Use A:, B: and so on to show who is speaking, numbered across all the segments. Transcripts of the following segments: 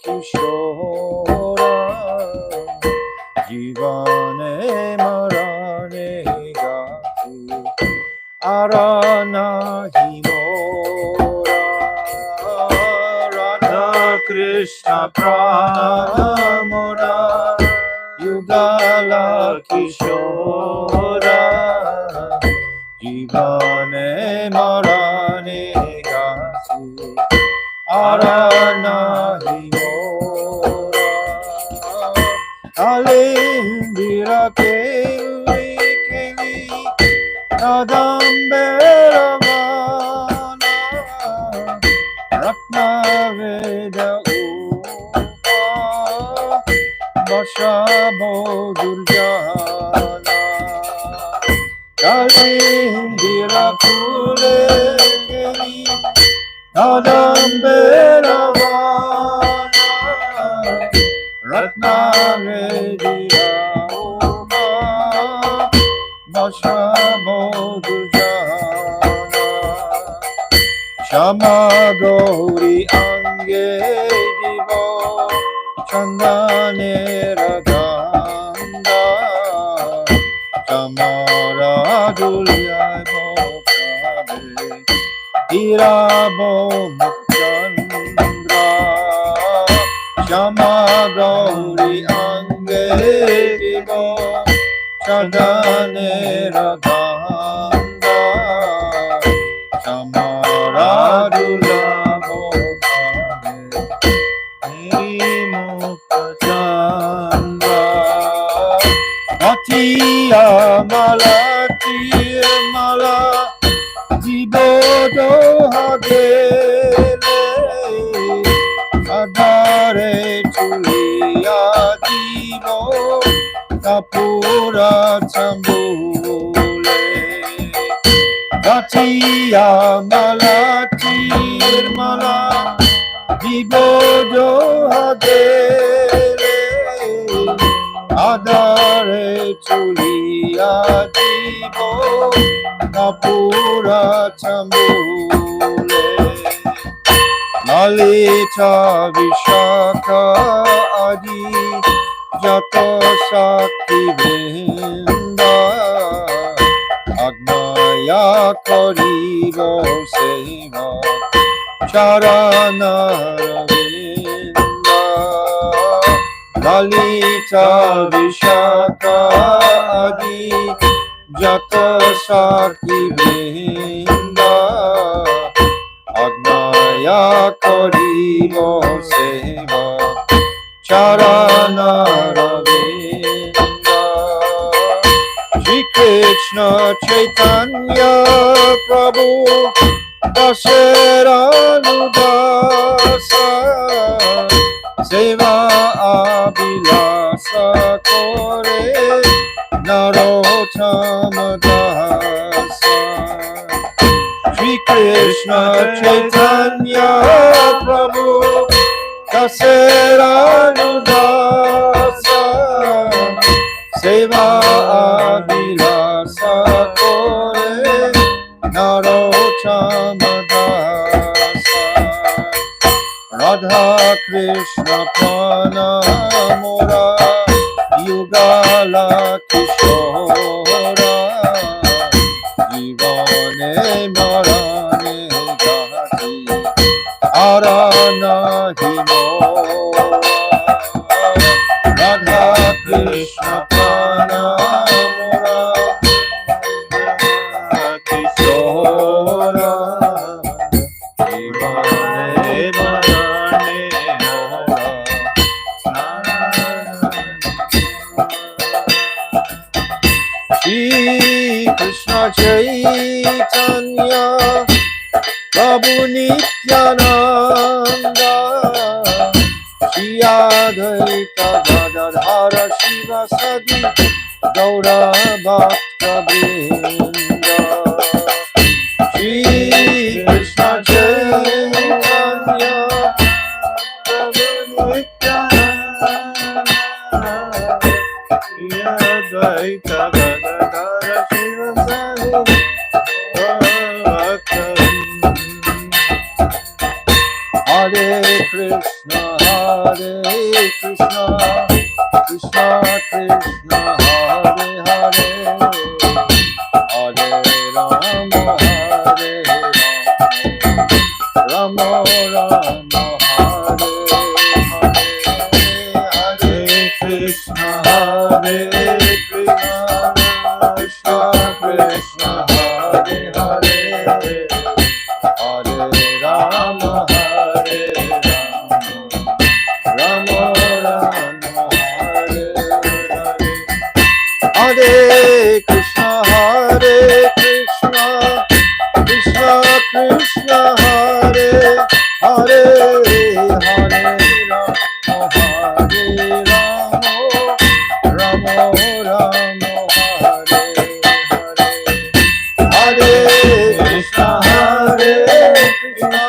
A: Kishora Jivane Marane Gati Arana Himora Radha Krishna Pranamora Yugala Kishora Jivane Marane Gati Arana Himora Alindira Keli Keli Nadamberamana Ratna Veda Upa Vashabo Durjana Kalindira Kule Keli Nadamberamana Ratna Veda Upa Vashabo Durjana Shama Gauri Ange Divo Chandane Raganda Shamara Julia Bokabe Irabo Mukchandra Shama Gauri Ange Divo Chandane Raganda Samara Dulabo Mukchandra Atiya Malatiya Mala Jibodo Hagele Adare Chuliya Jibo Kapura Chambule Atiya Malatir Mala Jibodo Hagele Adare Chuliya Jibo Kapura Chambule Lalita Vishaka Adi Jato Sakti Vrinda Agnaya Karibo Seva Charana Ravinda Lalita Vishaka Adi Jato Sakti Vrinda Agnaya Karibo Seva Charana Ravinda Shri Krishna Chaitanya Prabhu Dasaranudasa Seva Abhilasa Kore Narottama Dasa Shri Krishna Chaitanya Prabhu Dasaranudasa Seva Abhilasa Kore Narottama Dasa Radha Krishna Pranamora Yugala Kishora Jivane Marane Gati Arana Himora Radha Krishna Pranamora Kishora Jivane Marane Shri Krishna Chaitanya Prabhu Nityananda Shri Advaita Gadadhara Shiva Sadi Gaura Bhakta Vrinda Shri Krishna Chaitanya Prabhu Nityananda Shri Advaita Gadadhara Shiva Sadi Hare Krishna Krishna, Krishna Krishna, Hare Hare, Hare Rama, Hare Rama, Rama Rama, Hare Krishna, Hare Krishna, Krishna Krishna, Hare Hare, Hare Rama, Hare Rama, Rama Hare Hare. Hare Krishna, Hare Krishna, Krishna Krishna, Hare Hare, Hare Rama, Hare Rama, Rama Rama, Hare Hare. Hare Krishna, Hare Krishna,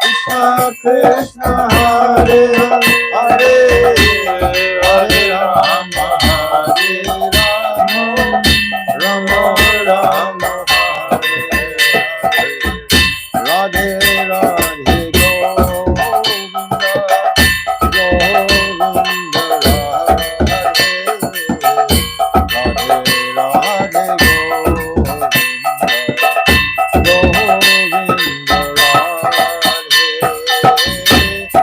A: Krishna Krishna, Hare Hare, Hare Rama, Hare Rama, Rama Rama, Hare Hare. Radhe Radhe Govinda, Govinda Radhe, Radhe Radhe Govinda, Govinda Radhe, Radhe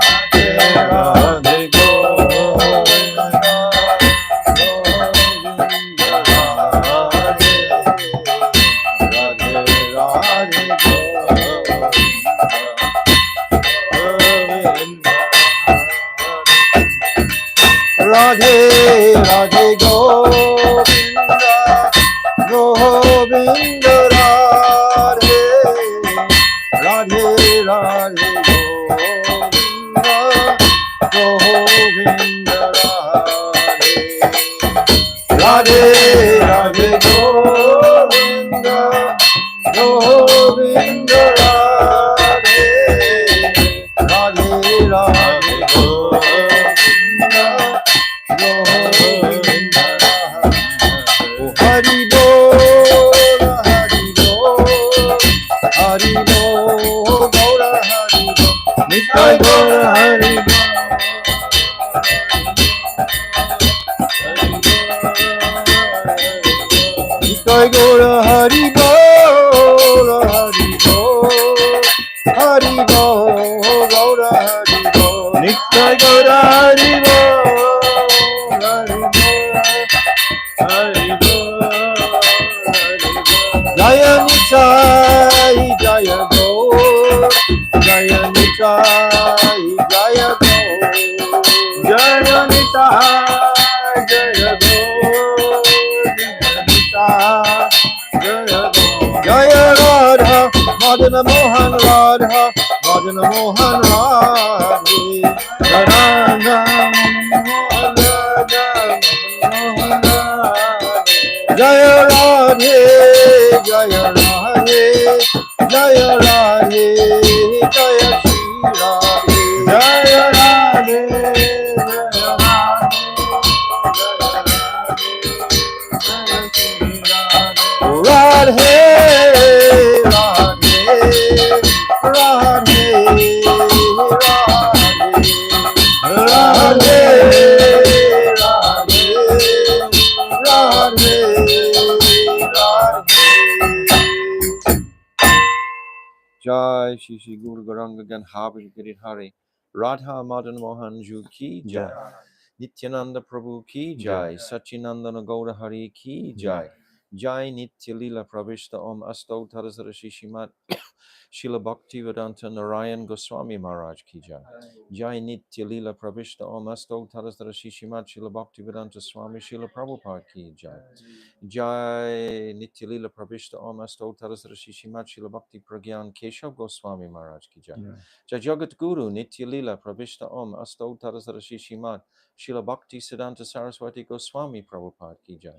A: Govinda, Govinda Radhe, Radhe Radhe Govinda, Radhe Radhe Govinda, Govinda Radhe, Radhe Radhe Govinda, Govinda Radhe, Radhe Radhe Govinda, Govinda Radhe, Radhe Radhe Govinda, Govinda Radhe. Oh, Hari Bol, Hari Bol, Hari Bol, Gaura Hari Bol, Nitai Gaura Hari Bol, Nitai Gaura Hari Bol, Hari Bol, Hari Bol, Gaura Hari Bol, Nitai Gaura Hari Bol, Hari Bol, Hari Bol, Hari Bol. Jaya Nitai, Jaya Gaur, Jaya Nitai, Jaya Gaur, Jaya Nitai, Jaya Gaur, Jaya Nitai, Jaya Gaur. Jaya Radha, Madana Mohan Radha, Madana Mohan Radhe, Radha Mohan Radha, Mohan Radhe. Jaya Radhe, Jaya Radhe, Jaya Radhe, Jaya Shri Radhe, Jaya Radhe, Jaya Radhe, Jaya Shri Radhe. Radhe, Radhe, Radhe, Radhe, Radhe, Radhe, Radhe. Jai Shri Shri Guru Gauranga Ganhabari Giri Hari, Radha Madan Mohan Ju Ki Jai, Nityananda Prabhu Ki Jai, Sachinandana Gaura Hari Ki Jai, Jai Nitya Lila Pravishta Om Asto Tarazara Shishimat Shila Bhakti Vedanta Narayan Goswami Maharaj Ki Jai, Jai Nitya Lila Pravishta Om Asto Tarazara Shishimat Shila Bhakti Vedanta Swami Shila Prabhupada Ki Jai, Jai Nitya Lila Pravishta Om Asto Tarazara Shishimat Shila Bhakti Pragyan Keshav Goswami Maharaj Ki Jai, Jai Jagat Guru Nitya Lila Pravishta Om Asto Tarazara Shishimat Shila Bhakti Siddhanta Saraswati Goswami Prabhupada Ki Jai,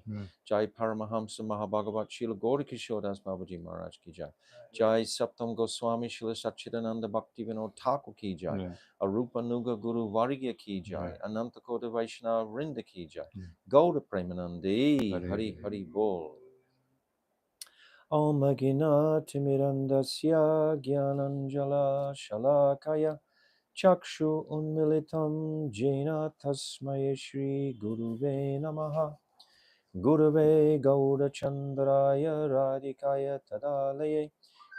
A: Jai Paramahamsa Mahabhagavat Shila Gaura Kishore Das Babaji Maharaj Ki Jai, Jai Saptam Goswami Shila Sachidananda Bhakti Vinod Thakur Ki Jai, Arupa Nuga Guru Varigya Ki Jai, Ananta Kota Vaishnava Vrinda Ki Jai, Gaura Premanandi, Hari Hari Bol. Om Agina Timirandasya Gyananjala Shalakaya Chakshu Unmilitam Jena Tasmaya Shri Guruve Namaha Gurave Gaura Chandraya Radhikaya Tadalaye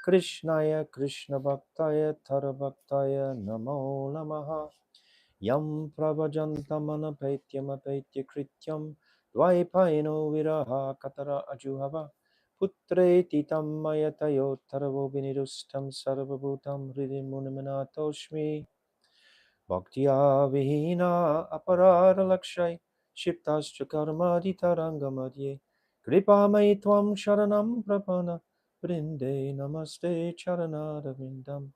A: Krishnaya Krishna Bhaktaya Tarabhaktaya Namo Namaha Yam Prabhajantamana Paityama Paitya Krityam Dvaipaino Viraha Katara Ajuhava Putre Titam Mayatayo Taravo Vinirustam Sarvabhutam Hridim Munimanatoshmi Bhaktiya Vihina Aparada Lakshay Shiptascha Karmadi Tarangamadye Kripa Mai Tvam Sharanam Prapana Brinde Namaste Charanada Vindam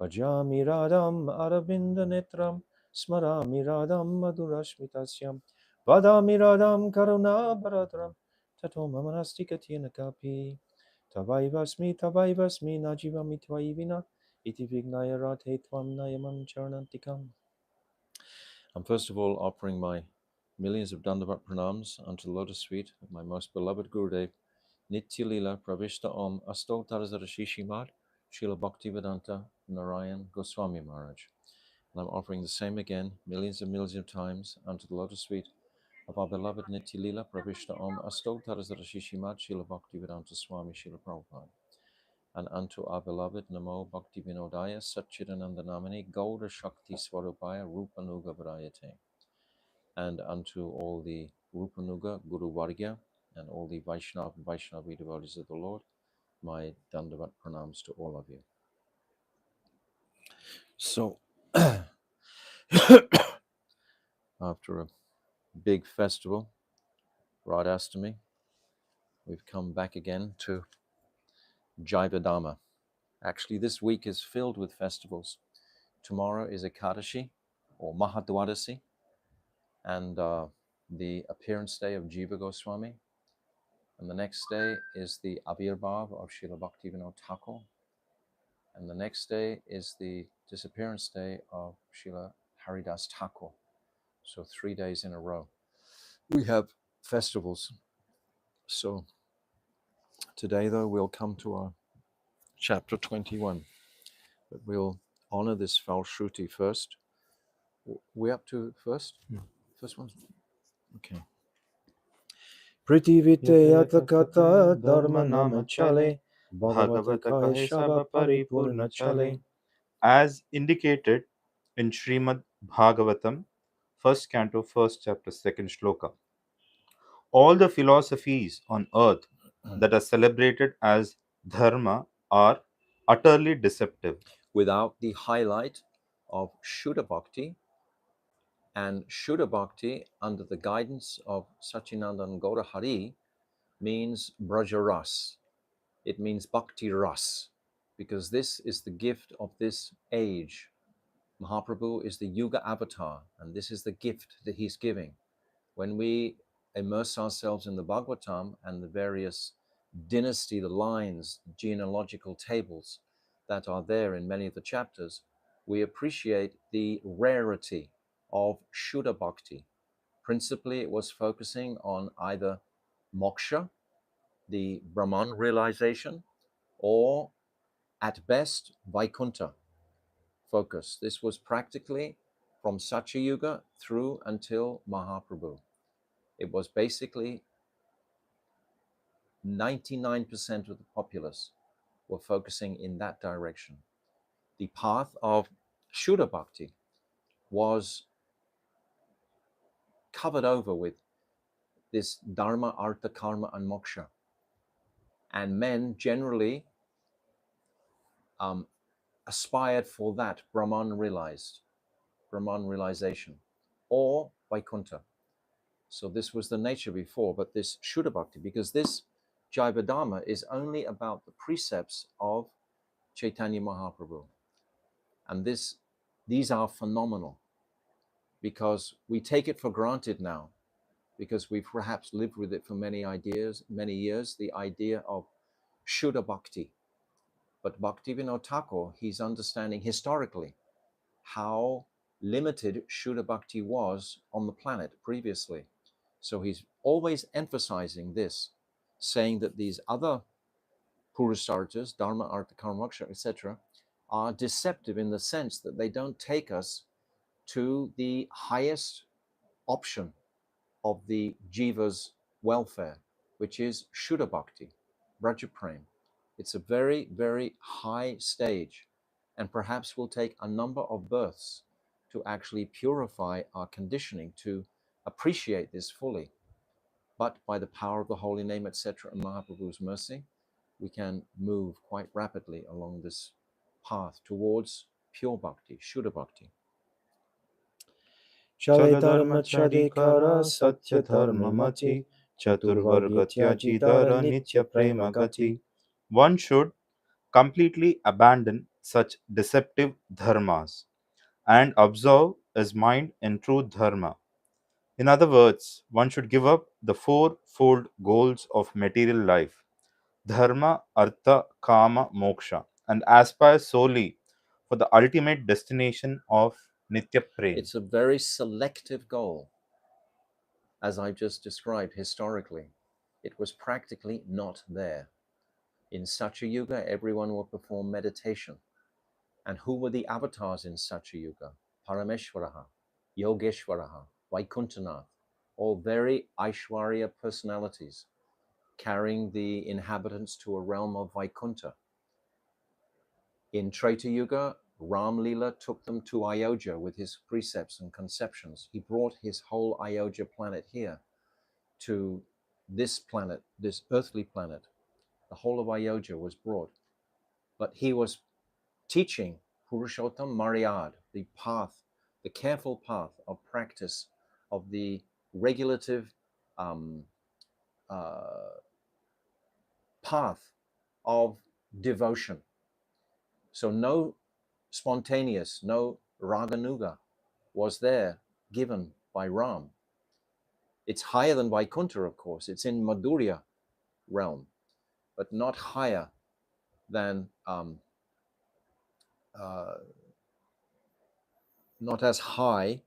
A: Bhajami Radham Aravinda Netram Smarami Radham Madhurashmitasyam Vadami Radham Karuna Bharadram Tato Mamanasti Katina Kapi Tavaivasmi Najivami Tvaivina Iti Vignaya Radhe Tvam Nayamam Charanantikam. I'm first of all offering my millions of Dandavat pranams unto the lotus feet of my most beloved Gurudev, Nitya Lila Pravishta Om Astotarazara Shishimad, Srila Bhaktivedanta Narayan Goswami Maharaj. And I'm offering the same again, millions and millions of times, unto the lotus feet of our beloved Nitya Lila Pravishta Om Astotarazara Shishimad, Srila Bhaktivedanta Swami Srila Prabhupada. And unto our beloved Namo Bhakti Vinodaya Satchidananda Namani Gaura Shakti Swarupaya Rupanuga Vrayate. And unto all the Rupanuga Guru Vargya and all the Vaishnavi devotees of the Lord, my Dandavat pranams to all of you. So, after a big festival, Radhastami, we've come back again to Jaiva-Dharma. Actually, this week is filled with festivals. Tomorrow is Ekadashi, or Mahadwadasi, and the appearance day of Jiva Goswami. And the next day is the Avirbhav of Srila Bhaktivinoda Thakur. And the next day is the disappearance day of Srila Haridas Thakur. So 3 days in a row. We have festivals. So today, though, we'll come to our chapter 21. But we'll honor this Falshruti first. We're up to first? Yeah. First one? Okay. Pritivite yatakata dharma nama chale bhagavata kahe sab paripurna chale.
B: As indicated in Srimad Bhagavatam, first canto, first chapter, second shloka. All the philosophies on earth that are celebrated as dharma are utterly deceptive.
A: Without the highlight of Shuddha Bhakti, and Shuddha Bhakti under the guidance of Sachinandan Gaura Hari means Braja Ras. It means Bhakti Ras, because this is the gift of this age. Mahaprabhu is the Yuga avatar, and this is the gift that he's giving. When we immerse ourselves in the Bhagavatam and the various dynasty, the lines, genealogical tables that are there in many of the chapters, we appreciate the rarity of Shuddha Bhakti. Principally, it was focusing on either moksha, the Brahman realization, or at best, Vaikuntha focus. This was practically from Satya Yuga through until Mahaprabhu. It was basically 99% of the populace were focusing in that direction. The path of Shuddha Bhakti was covered over with this Dharma, Artha, Karma, and Moksha. And men generally aspired for that Brahman realization, or Vaikuntha. So this was the nature before, but this Shuddha Bhakti, because this Jaiva-Dharma is only about the precepts of Chaitanya Mahaprabhu. And these are phenomenal, because we take it for granted now, because we've perhaps lived with it for many years, the idea of Shuddha Bhakti. But Bhaktivinoda Thakur, he's understanding historically how limited Shuddha Bhakti was on the planet previously. So he's always emphasizing this, saying that these other Purusarthas, Dharma, Artha, Karma, Moksha, etc., are deceptive in the sense that they don't take us to the highest option of the jiva's welfare, which is Shuddha Bhakti, Braja Prem. It's a very, very high stage, and perhaps will take a number of births to actually purify our conditioning to appreciate this fully. But by the power of the holy name, etc., and Mahaprabhu's mercy, we can move quite rapidly along this path towards pure bhakti, Shuddha Bhakti.
B: Chala dharma chadikara satya dharma mati chaturvarga tyaji dara nitya prema gati. One should completely abandon such deceptive dharmas and observe his mind in true dharma. In other words, one should give up the fourfold goals of material life dharma, artha, kama, moksha and aspire solely for the ultimate destination of Nitya Prem.
A: It's a very selective goal, as I've just described historically. It was practically not there. In Satya Yuga, everyone will perform meditation. And who were the avatars in Satya Yuga? Parameshwaraha, Yogeshwaraha, Vaikuntanath, all very Aishwarya personalities carrying the inhabitants to a realm of Vaikuntha. In Treta Yuga, Ram Lila took them to Ayodhya with his precepts and conceptions. He brought his whole Ayodhya planet here to this planet, this earthly planet. The whole of Ayodhya was brought. But he was teaching Purushottam Maryad, the path, the careful path of practice of the regulative path of devotion. So no spontaneous, no raganuga was there given by Ram. It's higher than Vaikuntha, of course. It's in Madhurya realm, but not higher than, not as high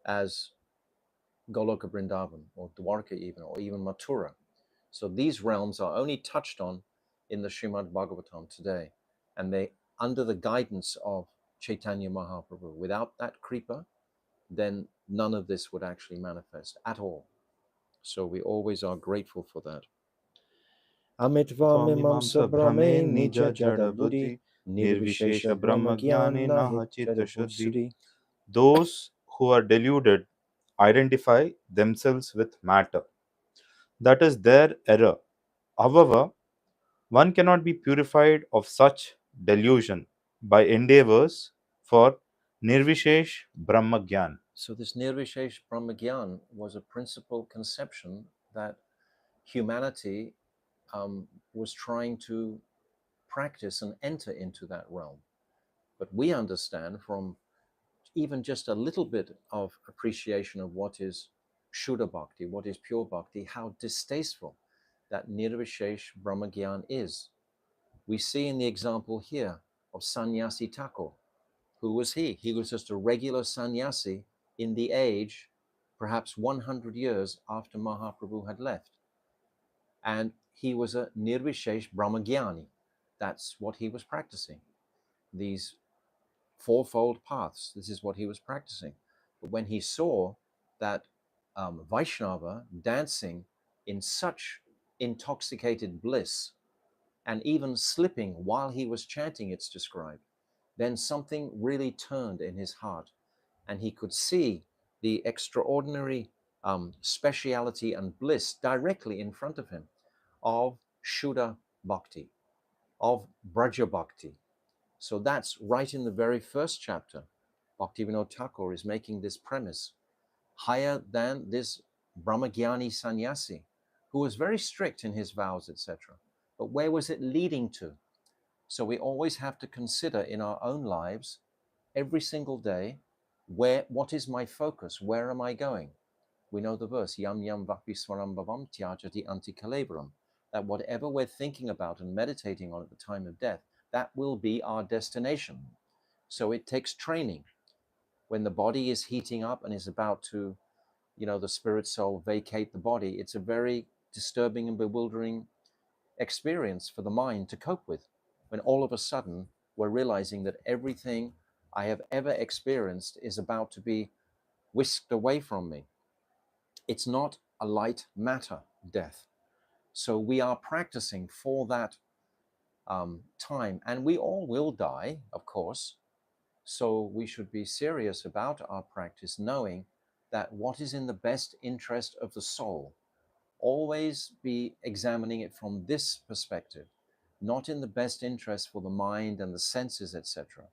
A: as Goloka Vrindavan or Dwarka even, or even Mathura. So these realms are only touched on in the Srimad Bhagavatam today, and they under the guidance of Chaitanya Mahaprabhu. Without that Kripa, then none of this would actually manifest at all. So we always are grateful for that. Amitva brahme nija jada buddhi nirvishesha brahma jnane nahachita shuddhi.
B: Those who are deluded identify themselves with matter. That is their error. However, one cannot be purified of such delusion by endeavors for Nirvishesh Brahma Gyan.
A: So this Nirvishesh Brahma Gyan was a principal conception that humanity was trying to practice and enter into that realm. But we understand from even just a little bit of appreciation of what is Shuddha Bhakti, what is pure Bhakti, how distasteful that Nirvishesh Brahma Gyan is. We see in the example here of Sannyasi Thakur. Who was he? He was just a regular sannyasi in the age, perhaps 100 years after Mahaprabhu had left. And he was a Nirvishesh Brahmagyani. That's what he was practicing. These fourfold paths, this is what he was practicing. But when he saw that Vaishnava dancing in such intoxicated bliss and even slipping while he was chanting, it's described, then something really turned in his heart, and he could see the extraordinary speciality and bliss directly in front of him of Shuddha Bhakti, of Braja Bhakti. So that's right in the very first chapter. Bhaktivinoda Thakur is making this premise. Higher than this Brahmagyani sannyasi, who was very strict in his vows, etc. But where was it leading to? So we always have to consider in our own lives, every single day, what is my focus? Where am I going? We know the verse, yam yam vapi swaram bhavam tyajati anti kalebram, that whatever we're thinking about and meditating on at the time of death, that will be our destination. So it takes training. When the body is heating up and is about to, the spirit soul vacate the body, it's a very disturbing and bewildering experience for the mind to cope with, when all of a sudden we're realizing that everything I have ever experienced is about to be whisked away from me. It's not a light matter death. So we are practicing for that time, and we all will die, of course. So we should be serious about our practice, knowing that what is in the best interest of the soul. Always be examining it from this perspective, not in the best interest for the mind and the senses, etc.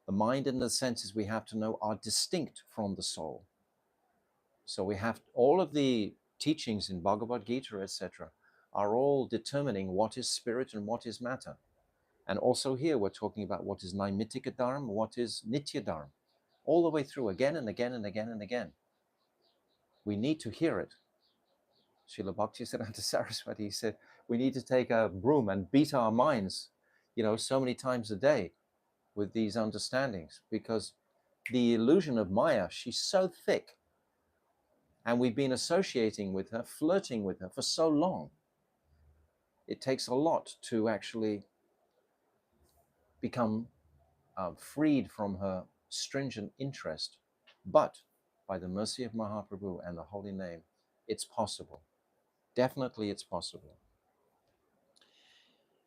A: The mind and the senses, we have to know, are distinct from the soul. So we have all of the teachings in Bhagavad Gita, etc., are all determining what is spirit and what is matter. And also here we're talking about what is Naimitika Dharma, what is Nitya Dharma, all the way through, again and again and again and again. We need to hear it. Srila Bhaktisiddhanta Saraswati said, we need to take a broom and beat our minds, so many times a day with these understandings, because the illusion of Maya, she's so thick, and we've been associating with her, flirting with her for so long. It takes a lot to actually become freed from her stringent interest. But by the mercy of Mahaprabhu and the holy name, it's possible. Definitely it's possible.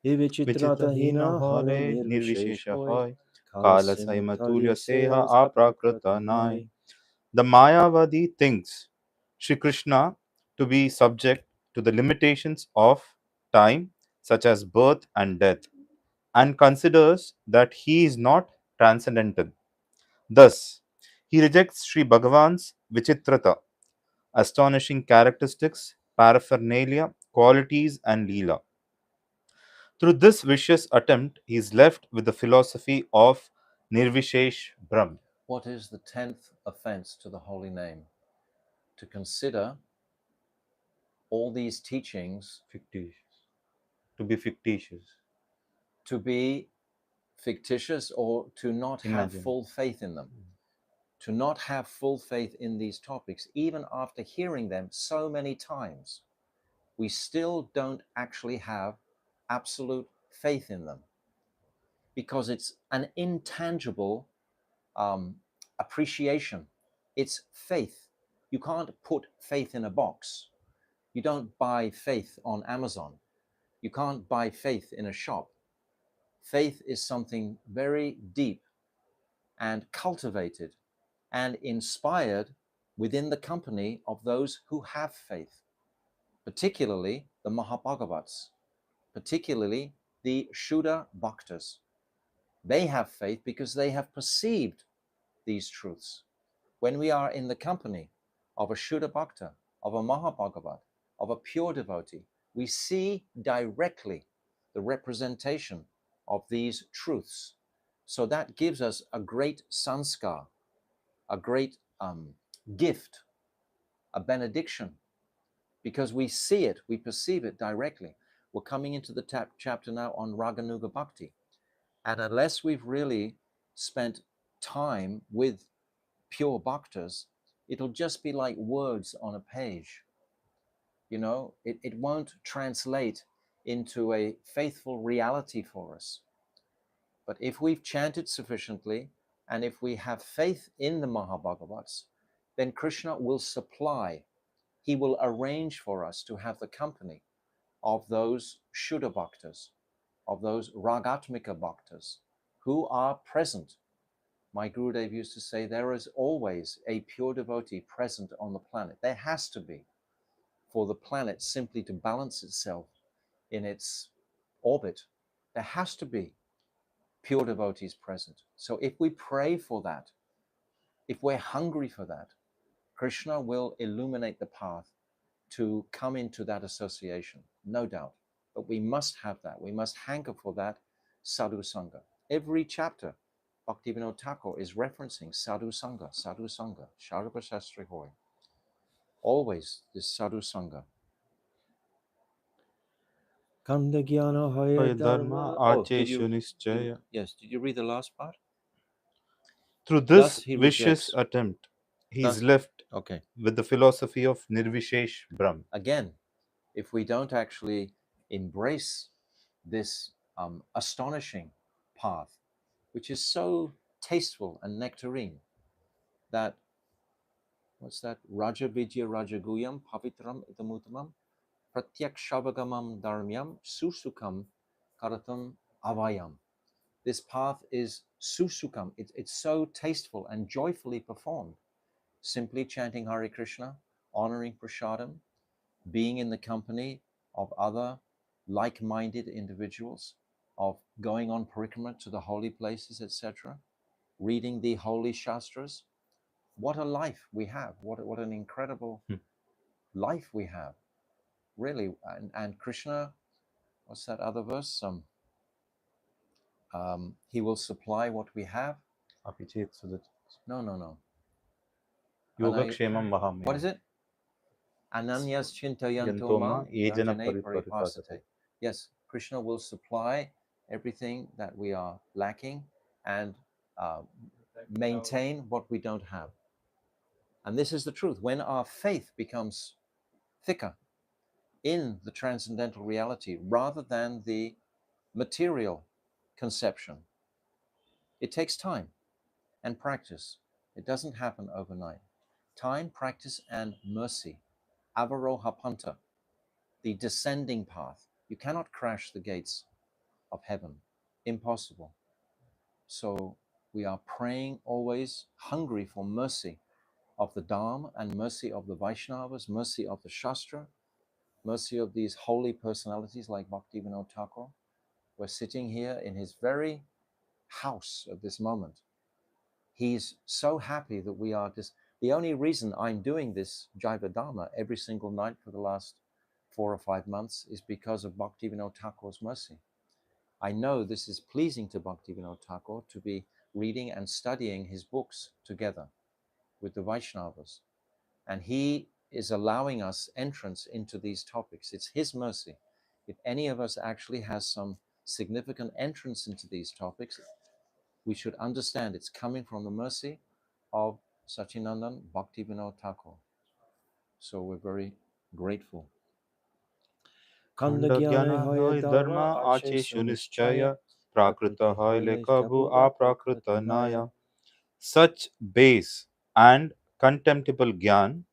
B: Vichitrahina
A: Vichitrahina hare
B: hare
A: nirvishesh
B: nirvishesha
A: hoy,
B: hoy. Kala
A: kalasim
B: saimatulya
A: talya
B: seha
A: sevas
B: aprakrita
A: aprakratanai.
B: nai. The Mayavadi thinks Sri Krishna to be subject to the limitations of time, such as birth and death, and considers that he is not transcendental. Thus, he rejects Sri Bhagavan's Vichitrata, astonishing characteristics, paraphernalia, qualities, and Leela. Through this vicious attempt, he is left with the philosophy of Nirvishesh Brahm.
A: What is the 10th offense to the holy name? To consider all these teachings
B: Fictitious. To be fictitious.
A: to be fictitious, or to not have
B: Imagine.
A: full faith in them. To not have full faith in these topics, even after hearing them so many times, we still don't actually have absolute faith in them, because it's an intangible appreciation. It's faith. You can't put faith in a box. You don't buy faith on Amazon. You can't buy faith in a shop. Faith is something very deep and cultivated and inspired within the company of those who have faith, particularly the Mahabhagavats, particularly the Shuddha Bhaktas. They have faith because they have perceived these truths. When we are in the company of a Shuddha Bhakta, of a Mahabhagavat, of a pure devotee, we see directly the representation of these truths. So that gives us a great sanskar, a great gift, a benediction, because we see it, we perceive it directly. We're coming into the chapter now on Raganuga Bhakti. And unless we've really spent time with pure bhaktas, it'll just be like words on a page. It won't translate into a faithful reality for us. But if we've chanted sufficiently, and if we have faith in the Mahabhagavats, then Krishna will supply, he will arrange for us to have the company of those Shuddha Bhaktas, of those Ragatmika Bhaktas, who are present. My Gurudev used to say, there is always a pure devotee present on the planet. There has to be, for the planet simply to balance itself in its orbit. There has to be pure devotees present. So if we pray for that, if we're hungry for that, Krishna will illuminate the path to come into that association, no doubt. But we must have that. We must hanker for that sadhu sangha. Every chapter, Bhaktivinoda Thakur is referencing sadhu sangha, Sharapa Shastri Hoy. Always this sadhu sangha. Kanda Jnana Haya
B: Dharma
A: Dharma. Oh,
B: Ache Shunischaya.
A: Yes, did you read the last part?
B: Through
A: Thus
B: this
A: he
B: vicious
A: rejects.
B: attempt, he is
A: Thus,
B: left
A: okay.
B: with the philosophy of Nirvishesh Brahm.
A: Again, if we don't actually embrace this astonishing path, which is so tasteful and nectarine that, what's that? Raja Vijaya Rajaguyam Pavitram Itamutamam Pratyakshabagamam Dharmyam Susukam Karatam Avayam. This path is susukam. It's so tasteful and joyfully performed. Simply chanting Hare Krishna, honoring prasadam, being in the company of other like-minded individuals, of going on parikrama to the holy places, etc., reading the holy shastras. What a life we have. What an incredible life we have, really. And Krishna, what's that other verse? He will supply what we have. No.
B: Yogakshemam
A: What is
B: Mahamaya.
A: it? Ananyas chintayanto
B: Yantoma
A: mam
B: Ejana
A: yajane paripasate.
B: Paripasate.
A: Yes, Krishna will supply everything that we are lacking and maintain what we don't have. And this is the truth. When our faith becomes thicker in the transcendental reality rather than the material conception, it takes time and practice. It doesn't happen overnight. Time, practice, and mercy. Avaroha panta, the descending path. You cannot crash the gates of heaven. Impossible. So we are praying always, hungry for mercy of the Dharma and mercy of the Vaishnavas, mercy of the Shastra, mercy of these holy personalities like Bhaktivinoda Thakur. We're sitting here in his very house at this moment. He's so happy that we are just, the only reason I'm doing this Jaiva-Dharma every single night for the last 4 or 5 months is because of Bhaktivinoda Thakur's mercy. I know this is pleasing to Bhaktivinoda Thakur to be reading and studying his books together with the Vaishnavas. And he is allowing us entrance into these topics. It's his mercy. If any of us actually has some significant entrance into these topics, we should understand it's coming from the mercy of Sachinandan Bhaktivinoda Thakur. So we're very grateful.
B: Khanda Gyana Hoy Dharma Ache Shunischaya Prakrita Hoy Lekabhu Aprakrita Naya. Such base and contemptible Gyan,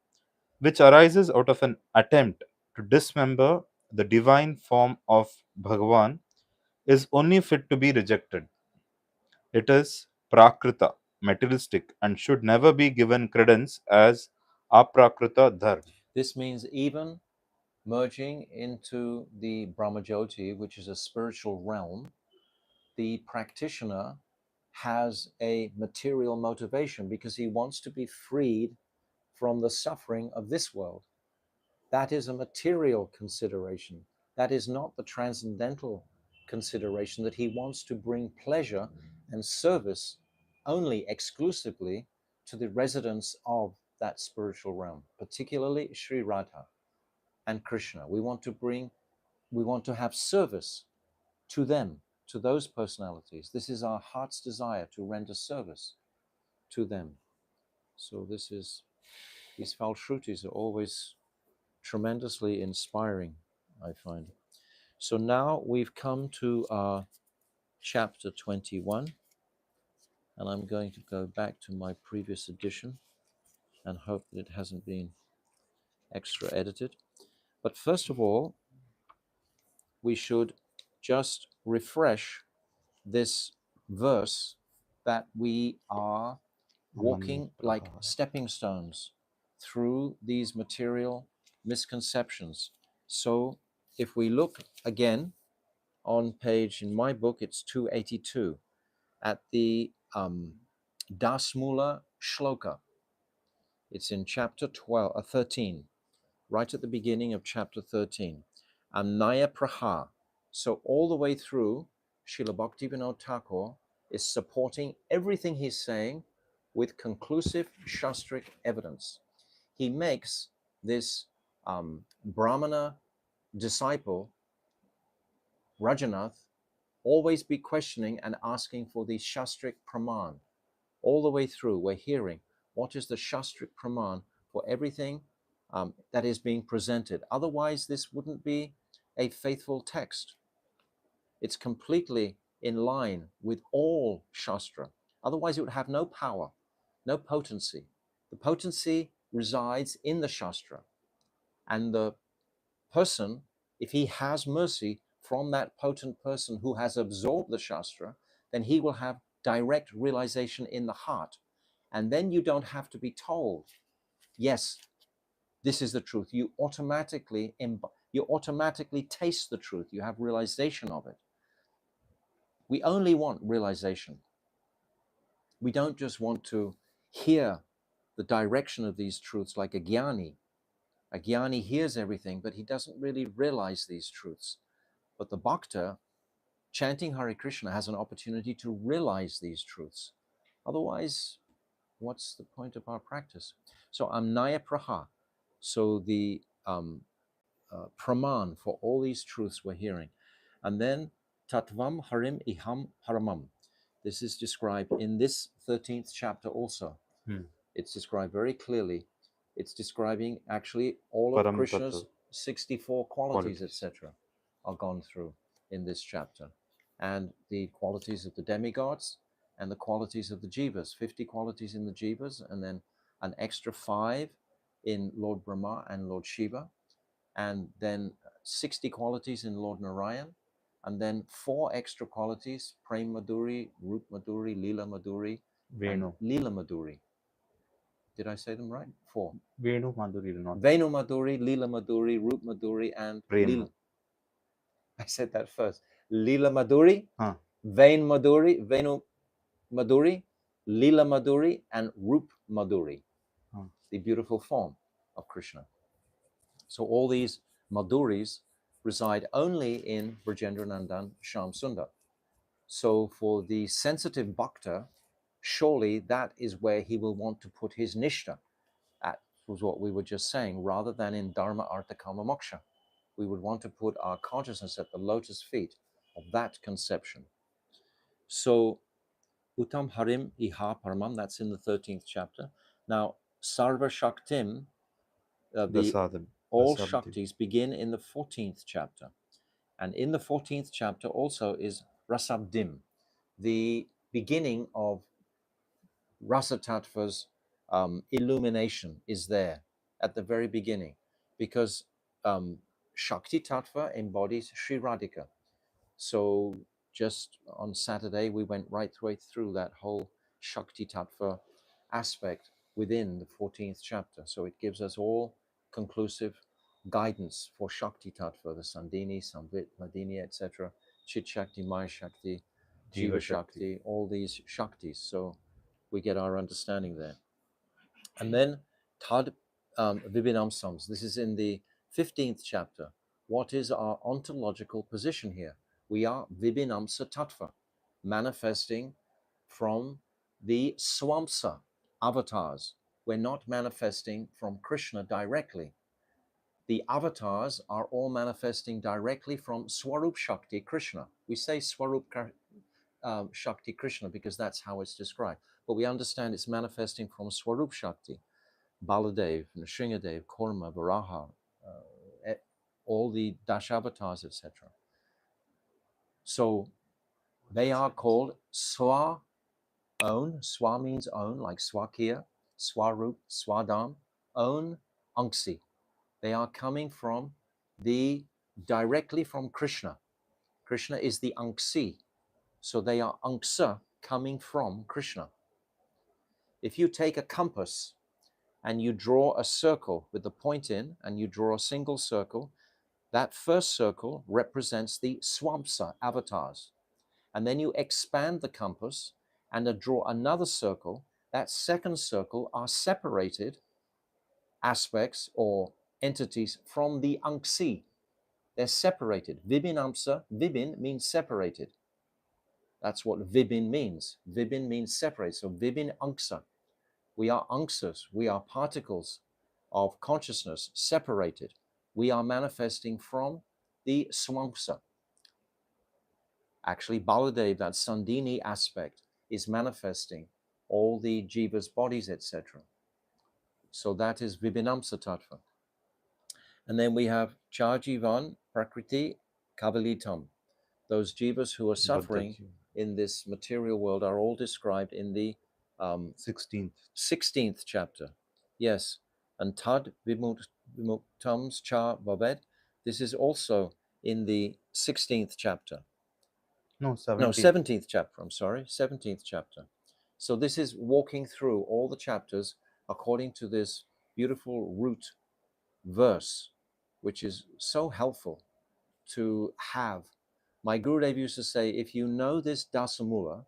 B: which arises out of an attempt to dismember the divine form of Bhagavan, is only fit to be rejected. It is prakrita, materialistic, and should never be given credence as aprakrita dharma.
A: This means even merging into the Brahmajyoti, which is a spiritual realm, the practitioner has a material motivation because he wants to be freed from the suffering of this world. That is a material consideration. That is not the transcendental consideration that he wants to bring pleasure and service only exclusively to the residents of that spiritual realm, particularly Sri Radha and Krishna. We want to have service to them, to those personalities. This is our heart's desire, to render service to them. So these Falshrutis are always tremendously inspiring, I find. So now we've come to our chapter 21, and I'm going to go back to my previous edition and hope that it hasn't been extra edited. But first of all, we should just refresh this verse that we are walking like stepping stones through these material misconceptions. So if we look again on page, in my book, it's 282, at the Dasmula Shloka. It's in chapter 13, right at the beginning of chapter 13. Anaya Praha. So all the way through, Srila Bhaktivinoda Thakur is supporting everything he's saying with conclusive Shastric evidence. He makes this Brahmana disciple, Rajanath, always be questioning and asking for the Shastric Praman. All the way through, we're hearing what is the Shastric Praman for everything that is being presented. Otherwise, this wouldn't be a faithful text. It's completely in line with all Shastra. Otherwise, it would have no power, no potency. The potency resides in the Shastra. And the person, if he has mercy from that potent person who has absorbed the Shastra, then he will have direct realization in the heart. And then you don't have to be told, yes, this is the truth. You automatically taste the truth. You have realization of it. We only want realization. We don't just want to hear the direction of these truths like a jnani. A jnani hears everything, but he doesn't really realize these truths. But the bhakta, chanting Hare Krishna, has an opportunity to realize these truths. Otherwise, what's the point of our practice? So amnaya praha. So the praman for all these truths we're hearing. And then tatvam harim iham paramam. This is described in this 13th chapter also. It's described very clearly. It's describing actually all of
B: Param
A: Krishna's
B: Tattva
A: 64 qualities, etc., are gone through in this chapter. And the qualities of the demigods and the qualities of the jivas, 50 qualities in the jivas, and then an extra 5 in Lord Brahma and Lord Shiva, and then 60 qualities in Lord Narayan, and then 4 extra qualities, Prem Madhuri, Rup Madhuri, Leela Madhuri,
B: Venu.
A: and Leela Madhuri. Did I say them right? 4.
B: Venu Madhuri, not
A: Venu Madhuri, Leela Madhuri, Rup Madhuri, and
B: Prema.
A: Leela. I said that first. Leela Madhuri,
B: Huh.
A: Vain Madhuri, Venu Madhuri, Leela Madhuri, and Rup Madhuri, the beautiful form of Krishna. So all these Madhuris reside only in Brajendra Nandan Shyam Sundar. So for the sensitive bhakta, surely that is where he will want to put his nishta. That was what we were just saying, rather than in Dharma, Artha, Kama, Moksha. We would want to put our consciousness at the lotus feet of that conception. So Uttam Harim Iha Paramam, that's in the 13th chapter. Now, Sarva Shaktim, all Shaktis begin in the 14th chapter. And in the 14th chapter also is Rasabdim, the beginning of Rasa Tattva's illumination is there at the very beginning, because Shakti Tattva embodies Sri Radhika. So just on Saturday, we went right through that whole Shakti Tattva aspect within the 14th chapter. So it gives us all conclusive guidance for Shakti Tattva, the Sandhini, Samvit, Madini, etc., Chit Shakti, Maya Shakti, Jiva Shakti, all these Shaktis. So we get our understanding there. And then Tad Vibhinamsams. This is in the 15th chapter. What is our ontological position here? We are Vibhinamsa Tattva, manifesting from the Swamsa avatars. We're not manifesting from Krishna directly. The avatars are all manifesting directly from Swarup Shakti Krishna. We say Swarup Shakti Krishna because that's how it's described. But we understand it's manifesting from Swarup Shakti. Baladev, Nrsingadev, Kurma, Varaha, all the Dashavatars, etc. So they are called Swa, own. Swa means own, like Swakiya, Swarup, Swadam, own Anksi. They are coming from directly from Krishna. Krishna is the Anksi. So they are Anksa coming from Krishna. If you take a compass and you draw a circle with the point in, and you draw a single circle, that first circle represents the Swamsa avatars. And then you expand the compass and draw another circle. That second circle are separated aspects or entities from the Anksi. They're separated. Vibhinamsa, Vibhin means separated. That's what Vibhin means. Vibhin means separate. So Vibhin Anksa. We are anksas, we are particles of consciousness separated. We are manifesting from the Swamsa. Actually, Baladev, that Sandhini aspect, is manifesting all the jivas' bodies, etc. So that is Vibhinamsa Tattva. And then we have Chajivan, Prakriti, Kavalitam, those jivas who are suffering in this material world are all described in the 16th chapter. Yes, and tad vimuktams cha bhavet. This is also in the 16th chapter.
B: No,
A: No,
B: 17th.
A: 17th chapter. I'm sorry, 17th chapter. So this is walking through all the chapters according to this beautiful root verse, which is so helpful to have. My Gurudev used to say, if you know this Dasamula,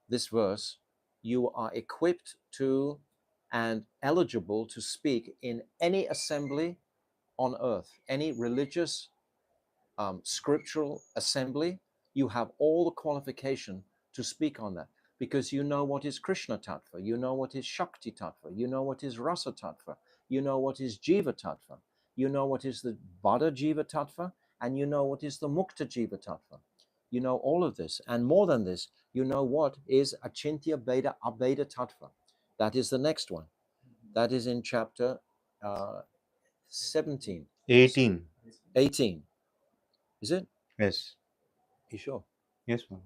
A: this verse, you are equipped to and eligible to speak in any assembly on earth, any religious scriptural assembly. You have all the qualification to speak on that because you know what is Krishna Tattva, you know what is Shakti Tattva, you know what is Rasa Tattva, you know what is Jiva Tattva, you know what is the Bada Jiva Tattva, and you know what is the Mukta Jiva Tattva. You know all of this, and more than this, you know what is Achintya Beda Abeda Tattva. That is the next one. That is in chapter 17.
B: 18.
A: 18. Is it?
B: Yes.
A: You sure?
B: Yes, ma'am.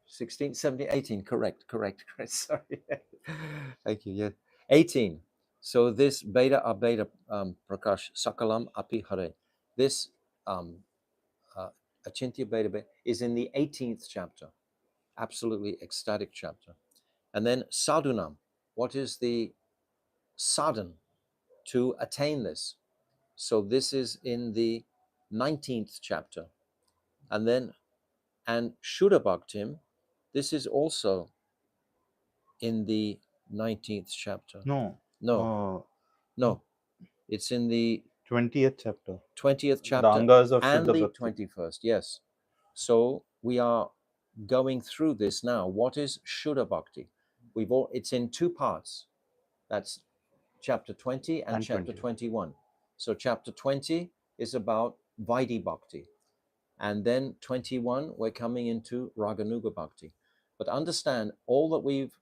A: 16, 17, 18. Correct. Sorry. Thank you. Yeah. 18. So this beta abeta prakash sakalam api hare. This achintya beta is in the 18th chapter. Absolutely ecstatic chapter. And then sadhunam. What is the sadhan to attain this? So this is in the 19th chapter. And Shuddha Bhaktim, this is also in the 19th chapter.
B: No.
A: No, it's in the
B: 20th chapter.
A: 20th
B: The
A: chapter
B: Angas of
A: and
B: Shuddha
A: the
B: Bhakti.
A: 21st. Yes. So we are going through this now. What is Shuddha Bhakti? It's in two parts. That's chapter 20 and chapter 21. So chapter 20 is about Vaidhi Bhakti. And then 21, we're coming into Raganuga Bhakti. But understand all that we've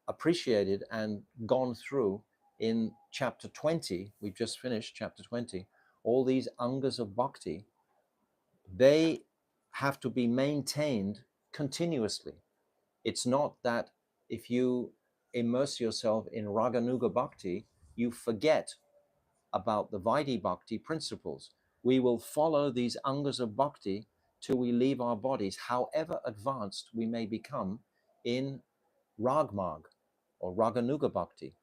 A: appreciated and gone through in chapter 20, we've just finished chapter 20, all these angas of bhakti, they have to be maintained continuously. It's not that if you immerse yourself in Raganuga Bhakti, you forget about the Vaidhi Bhakti principles. We will follow these angas of bhakti till we leave our bodies, however advanced we may become in Ragmarg or Raganuga Bhakti.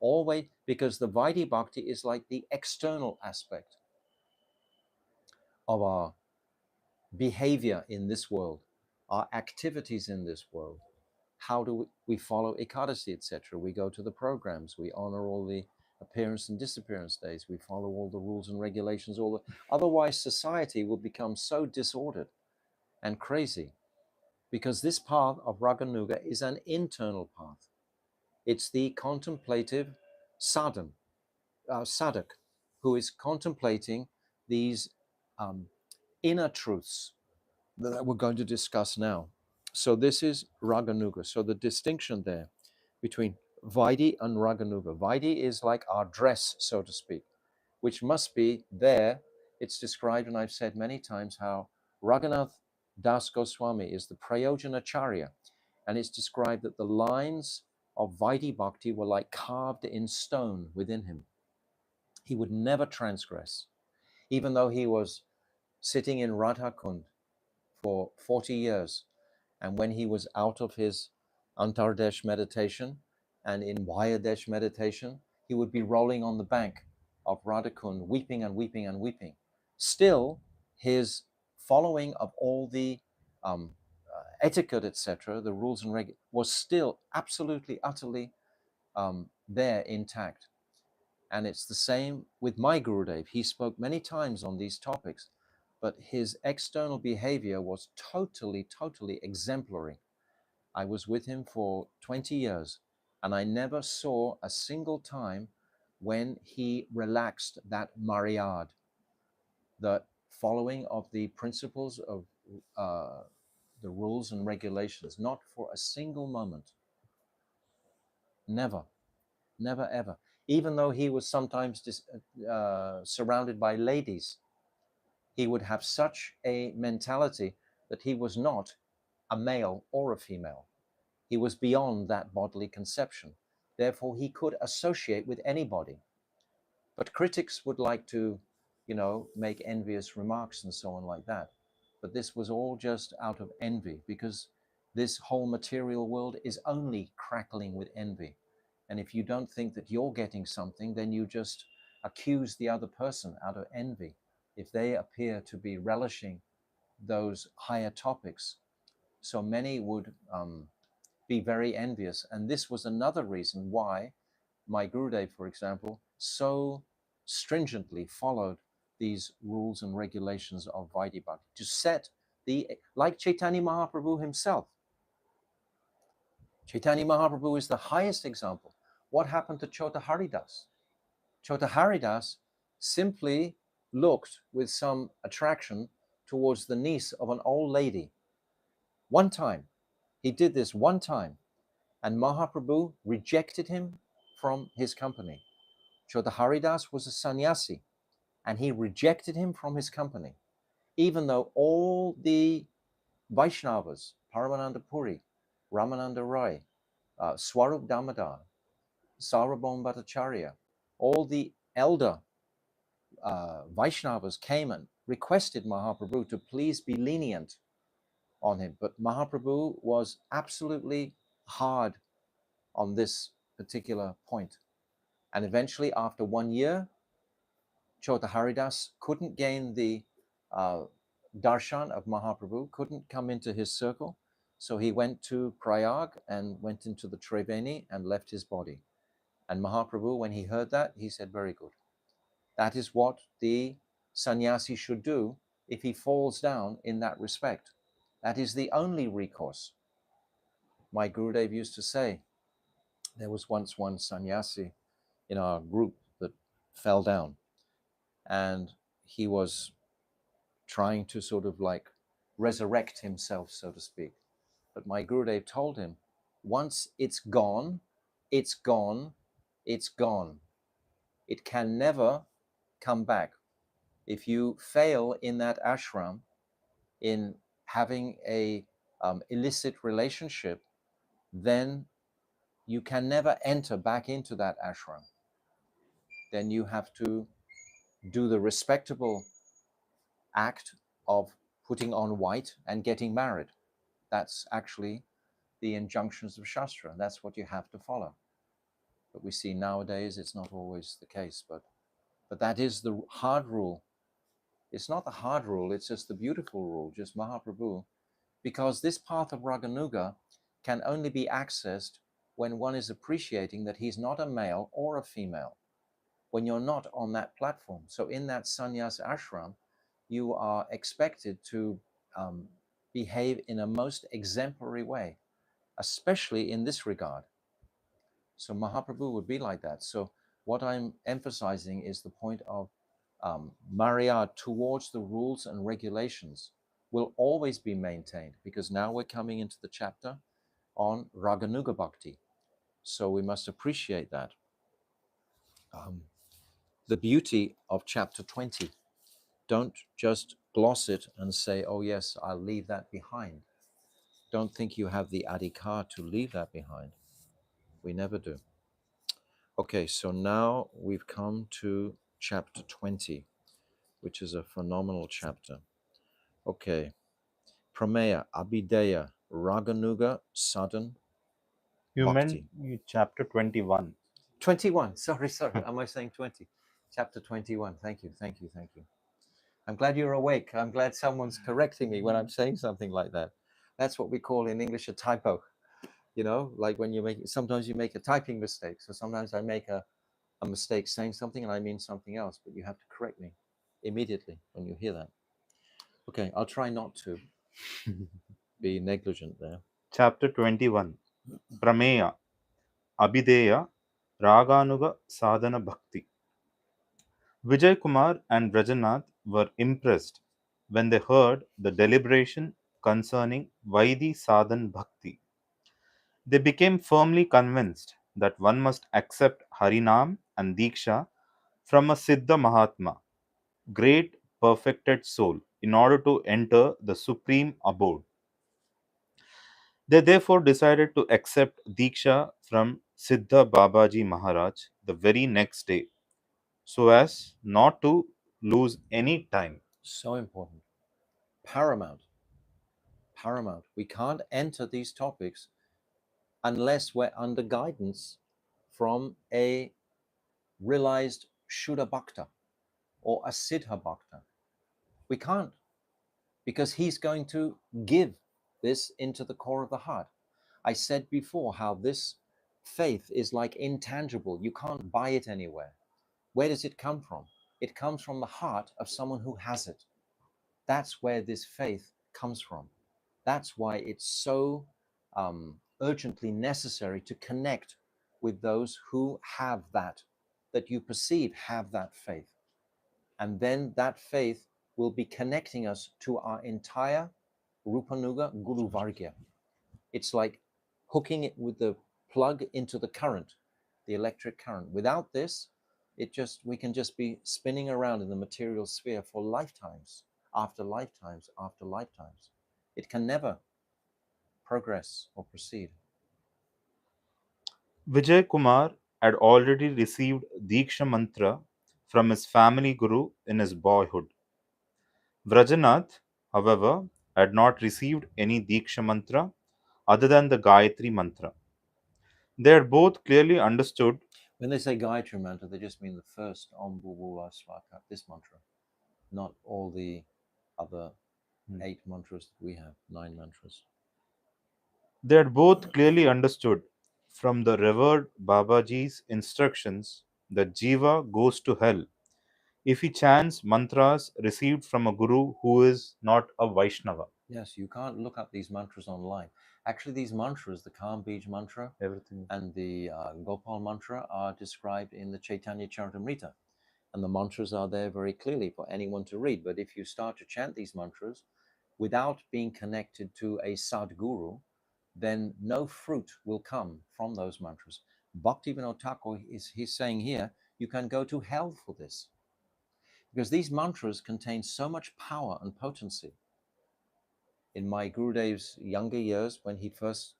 A: Always, because the Vaidhi Bhakti is like the external aspect of our behavior in this world, our activities in this world. How do we follow Ekadasi, etc.? We go to the programs, we honor all the appearance and disappearance days, we follow all the rules and regulations, otherwise society will become so disordered and crazy, because this path of Raganuga is an internal path. It's the contemplative sadhan, sadhak, who is contemplating these inner truths that we're going to discuss now. So this is Raganuga. So the distinction there between Vaidhi and Raganuga. Vaidhi is like our dress, so to speak, which must be there. It's described, and I've said many times, how Raghunath Das Goswami is the Prayojanacharya. And it's described that the lines of Vaidhi Bhakti were like carved in stone within him. He would never transgress, even though he was sitting in Radha Kund for 40 years. And when he was out of his Antardesh meditation and in Vayadesh meditation, he would be rolling on the bank of Radhakund, weeping and weeping and weeping. Still, his following of all the etiquette, etc., the rules and regulations, was still absolutely, utterly there intact. And it's the same with my Gurudev. He spoke many times on these topics, but his external behavior was totally, totally exemplary. I was with him for 20 years, and I never saw a single time when he relaxed that maryad, the following of the principles of the rules and regulations, not for a single moment. Never, never, ever. Even though he was sometimes surrounded by ladies, he would have such a mentality that he was not a male or a female. He was beyond that bodily conception. Therefore, he could associate with anybody. But critics would like to, make envious remarks and so on like that. But this was all just out of envy, because this whole material world is only crackling with envy. And if you don't think that you're getting something, then you just accuse the other person out of envy. If they appear to be relishing those higher topics, so many would be very envious. And this was another reason why my Gurudev, for example, so stringently followed these rules and regulations of Vaidhi Bhakti to set like Chaitanya Mahaprabhu himself. Chaitanya Mahaprabhu is the highest example. What happened to Chota Haridas? Chota Haridas simply looked with some attraction towards the niece of an old lady. One time. He did this one time, and Mahaprabhu rejected him from his company. Chota Haridas was a sannyasi, and he rejected him from his company, even though all the Vaishnavas, Paramananda Puri, Ramananda Rai, Swarup Damodar, Sarvabhauma Bhattacharya, all the elder Vaishnavas came and requested Mahaprabhu to please be lenient on him. But Mahaprabhu was absolutely hard on this particular point. And eventually, after 1 year, Chota Haridas couldn't gain the darshan of Mahaprabhu, couldn't come into his circle. So he went to Prayag and went into the Triveni and left his body. And Mahaprabhu, when he heard that, he said, very good. That is what the sannyasi should do if he falls down in that respect. That is the only recourse. My Gurudev used to say, there was once one sannyasi in our group that fell down, and he was trying to sort of like resurrect himself, so to speak. But my Gurudev told him, once it's gone, it's gone, it's gone. It can never come back. If you fail in that ashram, in having a illicit relationship, then you can never enter back into that ashram. Then you have to do the respectable act of putting on white and getting married. That's actually the injunctions of Shastra. That's what you have to follow. But we see nowadays it's not always the case. But that is the hard rule. It's not the hard rule, it's just the beautiful rule, just Mahaprabhu. Because this path of Raganuga can only be accessed when one is appreciating that he's not a male or a female, when you're not on that platform. So in that sannyas ashram, you are expected to behave in a most exemplary way, especially in this regard. So Mahaprabhu would be like that. So what I'm emphasizing is the point of Maryad towards the rules and regulations will always be maintained, because now we're coming into the chapter on Raganuga Bhakti. So we must appreciate that. The beauty of chapter 20. Don't just gloss it and say, oh yes, I'll leave that behind. Don't think you have the adhikar to leave that behind. We never do. Okay, so now we've come to chapter 20, which is a phenomenal chapter. Okay. Prameya, Abhideya, Raganuga, Sadhan,
B: You
A: Bhakti.
B: meant chapter 21.
A: 21. Sorry. Am I saying 20? Chapter 21. Thank you. I'm glad you're awake. I'm glad someone's correcting me when I'm saying something like that. That's what we call in English a typo. Like when sometimes you make a typing mistake. So sometimes I make a mistake saying something and I mean something else, but you have to correct me immediately when you hear that. Okay, I'll try not to be negligent there.
B: Chapter 21. Prameya, Abhideya, Raganuga Sadhana Bhakti. Vijay Kumar and Brajanath were impressed when they heard the deliberation concerning Vaidhi Sadhan Bhakti. They became firmly convinced that one must accept Harinam and Diksha from a Siddha Mahatma, great perfected soul, in order to enter the supreme abode. They therefore decided to accept Diksha from Siddha Babaji Maharaj the very next day so as not to lose any time.
A: So important. Paramount. Paramount. We can't enter these topics unless we're under guidance from a realized Shuddha Bhakta or a Siddha Bhakta. We can't, because he's going to give this into the core of the heart. I said before how this faith is like intangible. You can't buy it anywhere. Where does it come from? It comes from the heart of someone who has it. That's where this faith comes from. That's why it's so urgently necessary to connect with those who have that you perceive have that faith. And then that faith will be connecting us to our entire Rupanuga Guru Vargya. It's like hooking it with the plug into the current, the electric current. Without this, we can just be spinning around in the material sphere for lifetimes, after lifetimes, after lifetimes. It can never progress or proceed.
B: Vijay Kumar had already received Diksha Mantra from his family guru in his boyhood. Vrajanath, however, had not received any Diksha Mantra other than the Gayatri Mantra. They had both clearly understood.
A: When they say Gayatri mantra, they just mean the first Om Bhuva Svaka, this mantra, not all the other 8 mantras that we have, 9 mantras.
B: They had both clearly understood from the revered Babaji's instructions that Jiva goes to hell if he chants mantras received from a guru who is not a Vaishnava.
A: Yes, you can't look up these mantras online. Actually, these mantras, the Kam Bij mantra
B: Everything.
A: and the Gopal mantra, are described in the Chaitanya Charitamrita. And the mantras are there very clearly for anyone to read. But if you start to chant these mantras without being connected to a Sadguru, then no fruit will come from those mantras. Bhaktivinoda Thakur he's saying here, you can go to hell for this. Because these mantras contain so much power and potency. In my Gurudev's younger years, when he first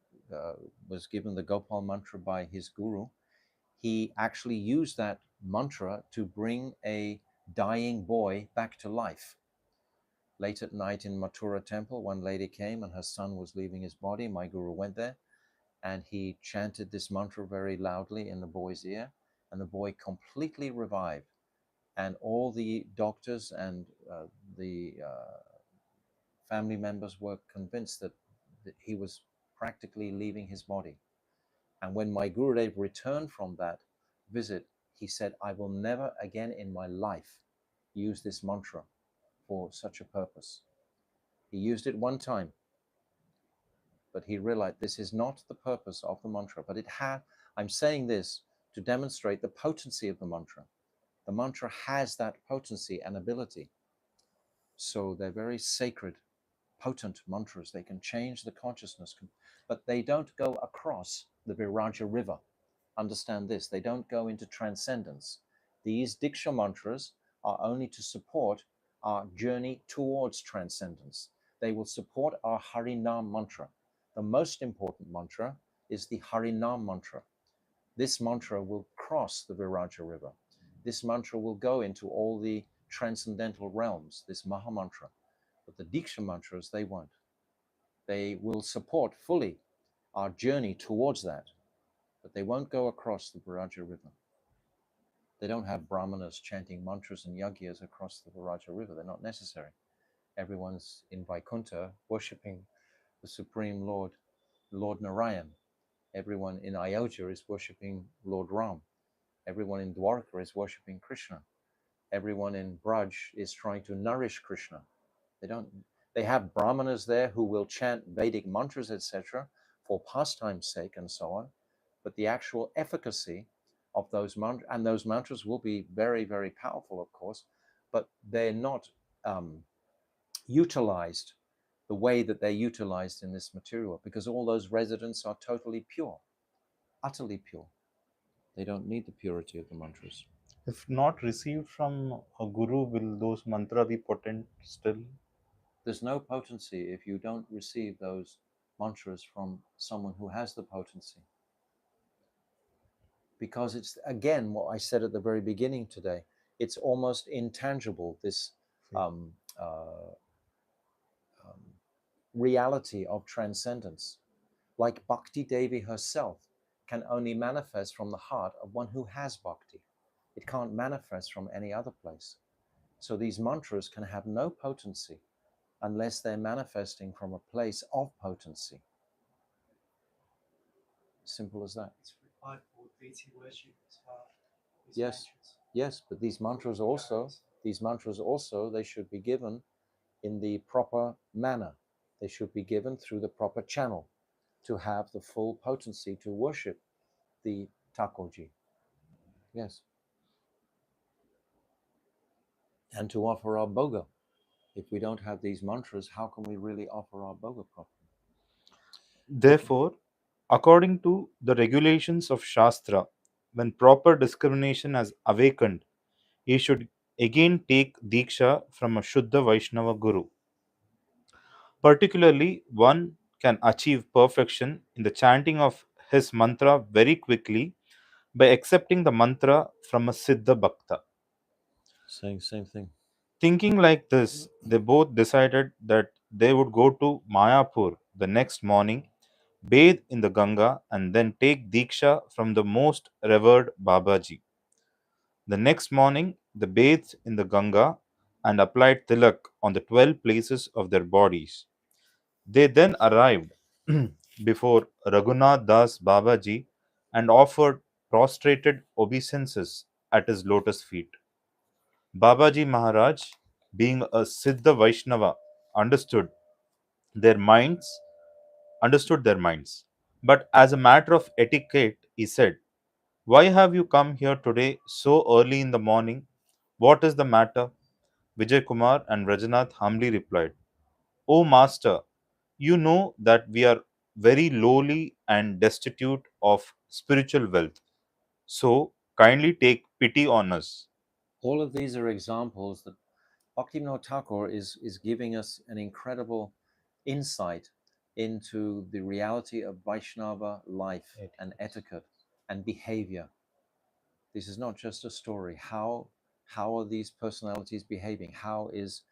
A: was given the Gopal mantra by his guru, he actually used that mantra to bring a dying boy back to life. Late at night in Mathura temple, one lady came and her son was leaving his body. My guru went there and he chanted this mantra very loudly in the boy's ear, and the boy completely revived. And all the doctors and the family members were convinced that he was practically leaving his body. And when my Gurudev returned from that visit, he said, I will never again in my life use this mantra for such a purpose. He used it one time, but he realized this is not the purpose of the mantra. But I'm saying this to demonstrate the potency of the mantra. The mantra has that potency and ability. So they're very sacred, potent mantras. They can change the consciousness, but they don't go across the Viraja river. Understand this, they don't go into transcendence. These Diksha mantras are only to support our journey towards transcendence. They will support our Harinam mantra. The most important mantra is the Harinam mantra. This mantra will cross the Viraja river. This mantra will go into all the transcendental realms, this Maha mantra. But the Diksha mantras, they won't. They will support fully our journey towards that, but they won't go across the Viraja river. They don't have brahmanas chanting mantras and yagyas across the Viraja river. They're not necessary. Everyone's in Vaikuntha worshipping the Supreme Lord, Lord Narayan. Everyone in Ayodhya is worshipping Lord Ram. Everyone in Dwarka is worshipping Krishna. Everyone in Braj is trying to nourish Krishna. They have brahmanas there who will chant Vedic mantras, etc., for pastime's sake and so on. But the actual efficacy of those mantras, and those mantras will be very, very powerful, of course, but they're not utilized the way that they're utilized in this material, because all those residents are totally pure, utterly pure. They don't need the purity of the mantras.
B: If not received from a guru, will those mantra be potent still?
A: There's no potency if you don't receive those mantras from someone who has the potency. Because it's, again, what I said at the very beginning today, it's almost intangible, this um, uh, um, reality of transcendence. Like Bhakti Devi herself can only manifest from the heart of one who has bhakti. It can't manifest from any other place. So these mantras can have no potency unless they're manifesting from a place of potency. Simple as that.
C: It's required for deity worship as well.
A: Yes, yes, but these mantras also, they should be given in the proper manner. They should be given through the proper channel to have the full potency to worship the Thakurji. Yes. And to offer our bhoga. If we don't have these mantras, how can we really offer our bhoga properly?
B: Therefore, according to the regulations of Shastra, when proper discrimination has awakened, he should again take Diksha from a Shuddha Vaishnava Guru. Particularly, one can achieve perfection in the chanting of his mantra very quickly by accepting the mantra from a Siddha Bhakta.
A: Saying same thing.
B: Thinking like this, they both decided that they would go to Mayapur the next morning, bathe in the Ganga, and then take Diksha from the most revered Babaji. The next morning, they bathed in the Ganga and applied tilak on the 12 places of their bodies. They then arrived before Raghunath Das Babaji and offered prostrated obeisances at his lotus feet. Babaji Maharaj, being a Siddha Vaishnava, understood their minds, understood their minds. But as a matter of etiquette, he said, "Why have you come here today so early in the morning? What is the matter?" Vijay Kumar and Rajanath humbly replied, "O Master, you know that we are very lowly and destitute of spiritual wealth. So kindly take pity on us."
A: All of these are examples that Bhaktivinoda Thakur is giving us an incredible insight into the reality of Vaishnava life and etiquette and behavior. This is not just a story. How are these personalities behaving? How is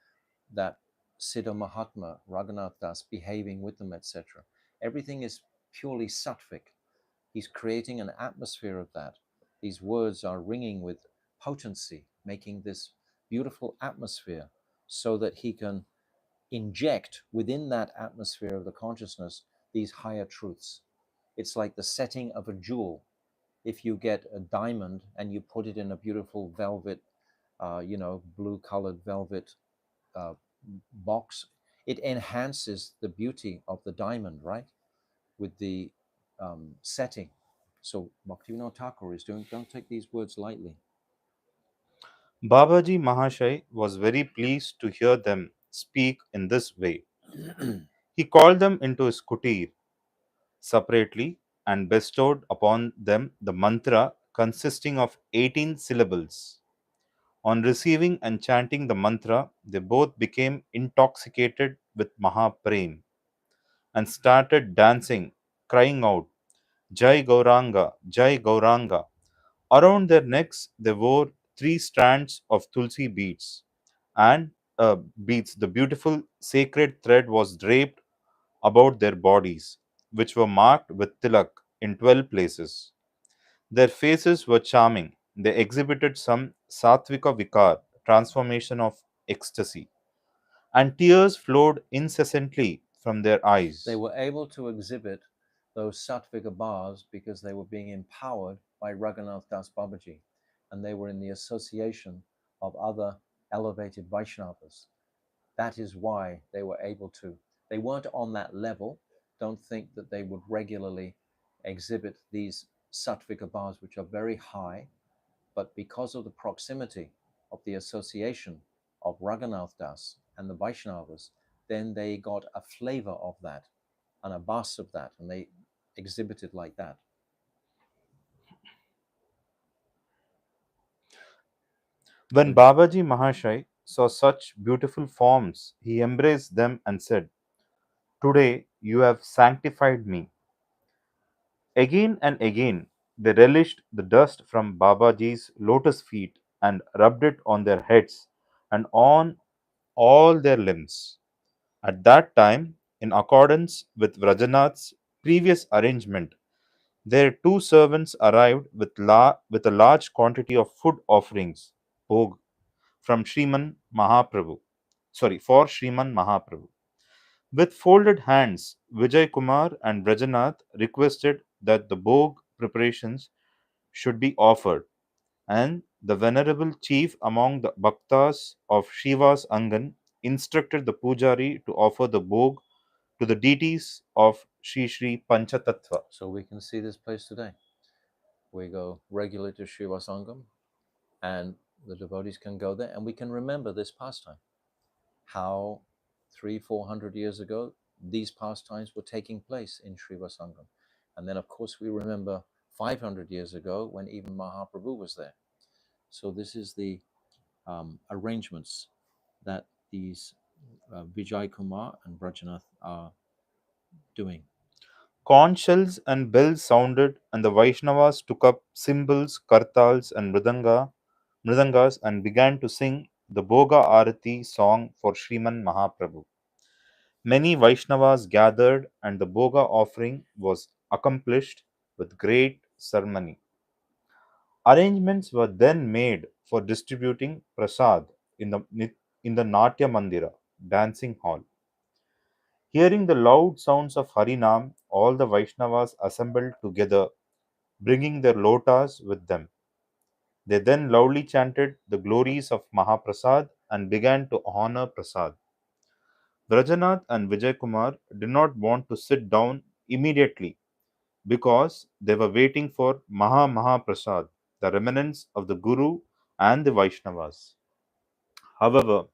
A: that Siddha Mahatma, Raghunath Das, behaving with them, etc.? Everything is purely sattvic. He's creating an atmosphere of that. These words are ringing with potency, making this beautiful atmosphere so that he can inject within that atmosphere of the consciousness these higher truths. It's like the setting of a jewel. If you get a diamond and you put it in a beautiful velvet, blue colored velvet uh, box, it enhances the beauty of the diamond, right? With the setting. So Bhaktivinoda Thakur is doing, don't take these words lightly.
B: Babaji Mahashai was very pleased to hear them speak in this way. He called them into his kutir separately and bestowed upon them the mantra consisting of 18 syllables. On receiving and chanting the mantra, they both became intoxicated with Mahaprem and started dancing, crying out, "Jai Gauranga, Jai Gauranga." Around their necks, they wore 3 strands of tulsi beads, and beads. The beautiful sacred thread was draped about their bodies, which were marked with tilak in 12 places. Their faces were charming. They exhibited some sattvika vikar, transformation of ecstasy, and tears flowed incessantly from their
A: They
B: eyes.
A: were able to exhibit those Sattvika bars because they were being empowered by Raghunath Das Babaji, and they were in the association of other elevated Vaishnavas. That is why they were able to. They weren't on that level. Don't think that they would regularly exhibit these Sattvika bars, which are very high, but because of the proximity of the association of Raghunath Das and the Vaishnavas, then they got a flavor of that and a bus of that, and they exhibited like that.
B: When Babaji Mahashai saw such beautiful forms, he embraced them and said, "Today you have sanctified me. Again and again, they relished the dust from Babaji's lotus feet and rubbed it on their heads and on all their limbs. At that time, in accordance with Vrajanath's previous arrangement, their two servants arrived with a large quantity of food offerings, bhog, from Sriman Mahaprabhu. For Sriman Mahaprabhu. With folded hands, Vijay Kumar and Vrajanath requested that the bhog preparations should be offered, and the venerable chief among the bhaktas of Shiva's Angan instructed the pujari to offer the bhog to the deities of Sri Sri Panchatattva.
A: So we can see this place today. We go regularly to Srivasangam, and the devotees can go there, and we can remember this pastime. How 300-400 years ago these pastimes were taking place in Srivasangam. And then, of course, we remember 500 years ago when even Mahaprabhu was there. So this is the arrangements that these Vijay Kumar and Brajanath are doing.
B: Conch shells and bells sounded, and the Vaishnavas took up cymbals, kartals, and mridangas and began to sing the Bhoga Arati song for Sriman Mahaprabhu. Many Vaishnavas gathered, and the Bhoga offering was accomplished with great ceremony. Arrangements were then made for distributing prasad in the Natya Mandira, dancing hall. Hearing the loud sounds of Harinam, all the Vaishnavas assembled together, bringing their lotas with them. They then loudly chanted the glories of Mahaprasad and began to honor Prasad. Vrajanath and Vijay Kumar did not want to sit down immediately because they were waiting for Mahaprasad, the remnants of the Guru and the Vaishnavas. However,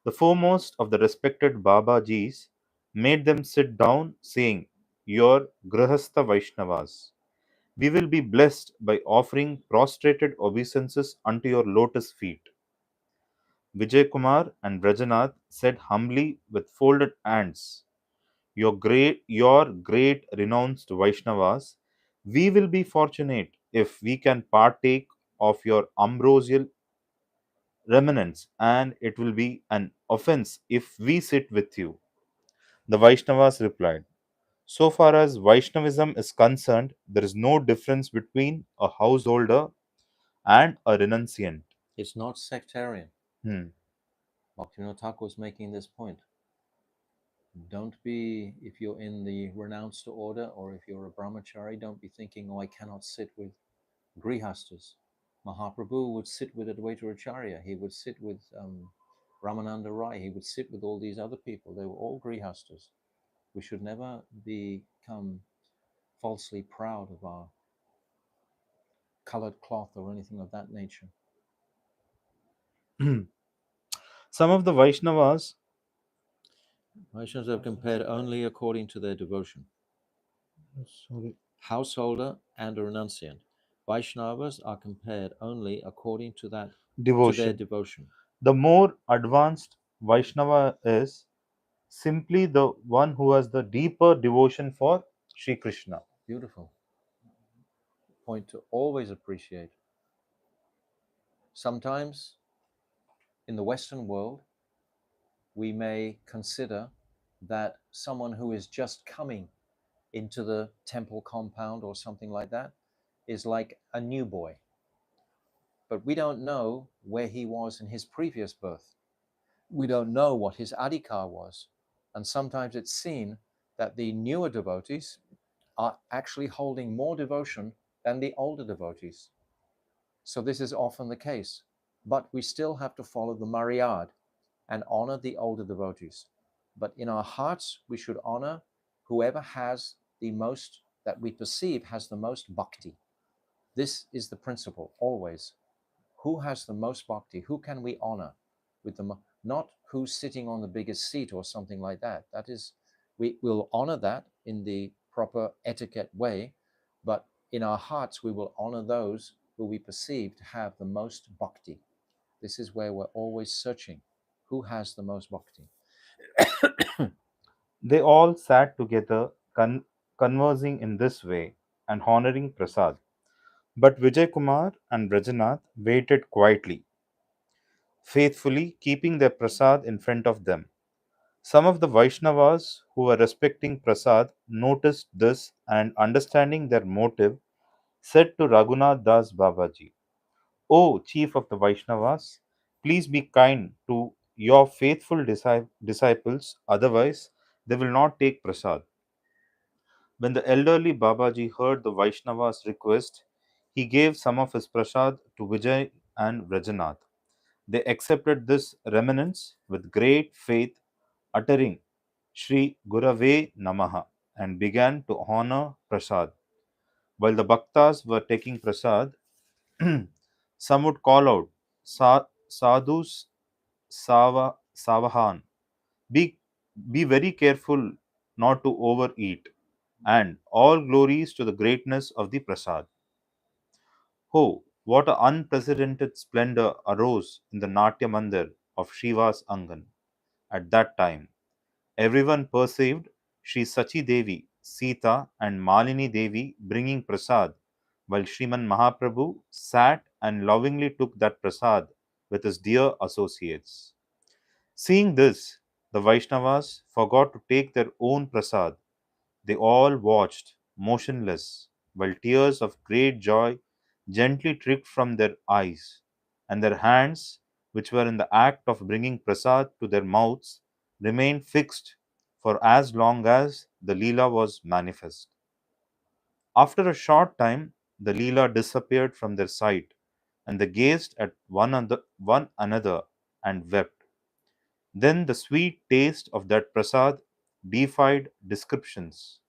B: the foremost of the respected Babajis made them sit down, saying, "Your Grahastha Vaishnavas, we will be blessed by offering prostrated obeisances unto your lotus feet." Vijay Kumar and Brajanath said humbly with folded hands, your great renounced Vaishnavas, we will be fortunate if we can partake of your ambrosial remnants, and it will be an offense if we sit with you. The Vaishnavas replied, "So far as Vaishnavism is concerned, there is no difference between a householder and a renunciant."
A: It's not sectarian.
B: Hmm.
A: Bhaktivinoda Thakur was making this point. Don't be, if you're in the renounced order or if you're a brahmachari, don't be thinking, oh, I cannot sit with grihastas. Mahaprabhu would sit with Advaita Acharya. He would sit with Ramananda Rai. He would sit with all these other people. They were all grihastas. We should never become falsely proud of our colored cloth or anything of that nature.
B: Some of the Vaishnavas
A: Vaishnavas are compared only according to their devotion. Householder and a renunciant. Vaishnavas are compared only according to that to their
B: devotion.
A: devotion.
B: The more advanced Vaishnava is simply the one who has the deeper devotion for Sri Krishna.
A: Beautiful point to always appreciate. Sometimes in the Western world, we may consider that someone who is just coming into the temple compound or something like that is like a new boy. But we don't know where he was in his previous birth. We don't know what his adhikar was. And sometimes it's seen that the newer devotees are actually holding more devotion than the older devotees. So this is often the case. But we still have to follow the Maryad and honor the older devotees. But in our hearts, we should honor whoever has the most, that we perceive has the most bhakti. This is the principle always. Who has the most bhakti? Who can we honor with not who's sitting on the biggest seat or something like that. That is, we will honor that in the proper etiquette way, but in our hearts, we will honor those who we perceive to have the most bhakti. This is where we're always searching. Who has the most bhakti?
B: They all sat together, conversing in this way and honoring Prasad. But Vijay Kumar and Rajanath waited quietly, faithfully keeping their Prasad in front of them. Some of the Vaishnavas who were respecting Prasad noticed this and, understanding their motive, said to Raghunath Das Babaji, O chief of the Vaishnavas, please be kind to your faithful disciples, otherwise they will not take Prasad. When the elderly Babaji heard the Vaishnava's request, he gave some of his prasad to Vijay and Rajanath. They accepted this remnants with great faith, uttering Shri Gurave Namaha and began to honor prasad. While the bhaktas were taking prasad, some would call out, Sadhus Savahan, be, be very careful not to overeat, and all glories to the greatness of the prasad. Oh, what an unprecedented splendor arose in the Natya Mandir of Shiva's Angan at that time. Everyone perceived Sri Sachi Devi, Sita, and Malini Devi bringing prasad, while Sriman Mahaprabhu sat and lovingly took that prasad with his dear associates. Seeing this, the Vaishnavas forgot to take their own prasad. They all watched, motionless, while tears of great joy gently tricked from their eyes, and their hands, which were in the act of bringing prasad to their mouths, remained fixed for as long as the Leela was manifest. After a short time, the Leela disappeared from their sight, and they gazed at one another and wept. Then the sweet taste of that prasad defied descriptions.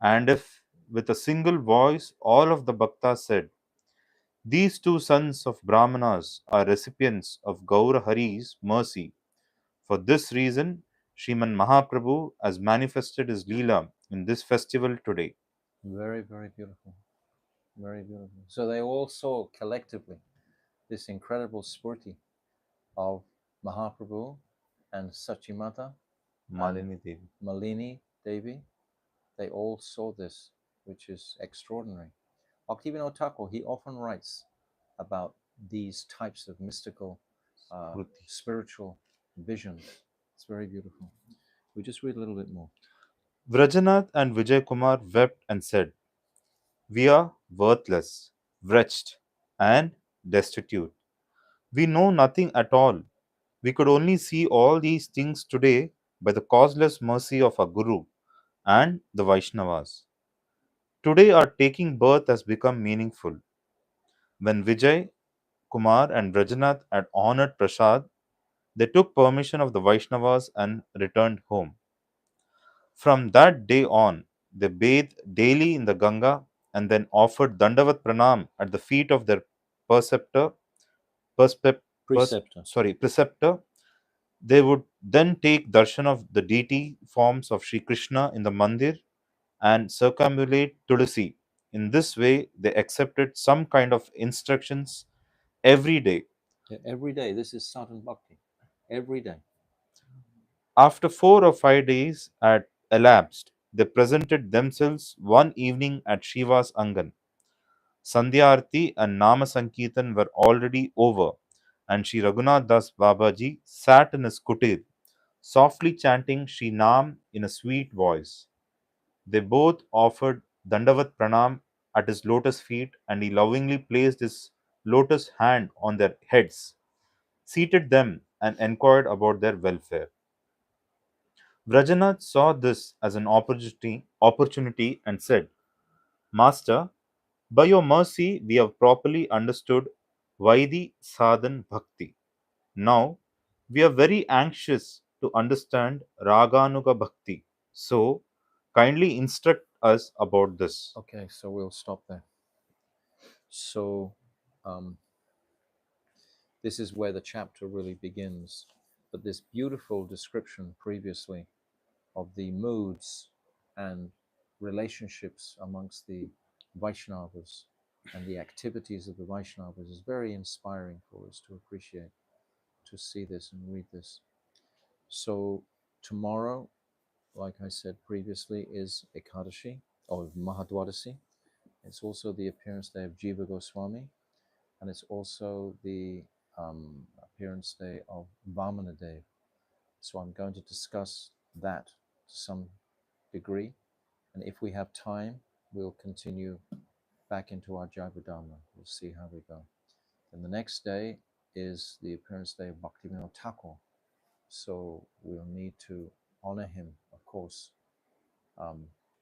B: And if with a single voice all of the bhaktas said, these two sons of Brahmanas are recipients of Gaura Hari's mercy. For this reason, Sriman Mahaprabhu has manifested his Leela in this festival today.
A: Very, very beautiful. Very beautiful. So they all saw collectively this incredible spurti of Mahaprabhu and Sachimata and
B: Malini Devi.
A: Malini Devi. They all saw this, which is extraordinary. Bhaktivinoda Thakur, he often writes about these types of mystical,
B: Smriti.
A: spiritual visions. It's very beautiful. We just read a little bit more.
B: Vrajanath and Vijay Kumar wept and said, we are worthless, wretched, and destitute. We know nothing at all. We could only see all these things today by the causeless mercy of our Guru and the Vaishnavas. Today, our taking birth has become meaningful. When Vijay, Kumar, and Rajanath had honored Prasad, they took permission of the Vaishnavas and returned home. From that day on, they bathed daily in the Ganga and then offered Dandavat Pranam at the feet of their preceptor, perspe-
A: Preceptor.
B: preceptor. They would then take darshan of the deity forms of Sri Krishna in the mandir and circumambulate Tulasi. In this way, they accepted some kind of instructions every day.
A: Yeah, every day. This is sadhana bhakti. Every day.
B: After 4 or 5 days had elapsed, they presented themselves one evening at Shiva's Angan. Sandhya Arati and Nama Sankirtan were already over, and Sri Raghunath Das Babaji sat in his kutir, softly chanting Sri Nam in a sweet voice. They both offered Dandavat Pranam at his lotus feet, and he lovingly placed his lotus hand on their heads, seated them, and inquired about their welfare. Vrajanath saw this as an opportunity and said, Master, by your mercy we have properly understood Vaidi Sadhan Bhakti. Now we are very anxious to understand Raganuga Bhakti. So kindly instruct us about this.
A: Okay, so we'll stop there. So this is where the chapter really begins. But this beautiful description previously of the moods and relationships amongst the Vaishnavas and the activities of the Vaishnavas is very inspiring for us to appreciate, to see this and read this. So tomorrow like I said previously, is Ekadashi or Mahadwadasi. It's also the appearance day of Jiva Goswami, and it's also the appearance day of Vamana Dev. So I'm going to discuss that to some degree, and if we have time, we'll continue back into our Jaiva-Dharma. We'll see how we go. And the next day is the appearance day of Bhaktivinoda Thakur. So we'll need to honor him, of course.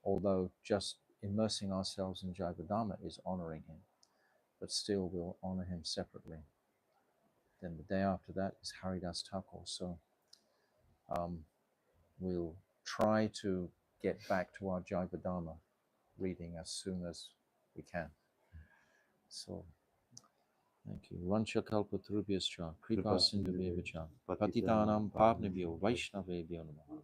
A: Although just immersing ourselves in Jaiva-Dharma is honoring him, but still we'll honor him separately. Then the day after that is Haridas Thakur. So we'll try to get back to our Jaiva-Dharma reading as soon as we can. So, thank you. Vancha kalpa trubhyascha, kripa sindhu bevacha, patitanam pavnebhyo vaishnavebhyo namaha.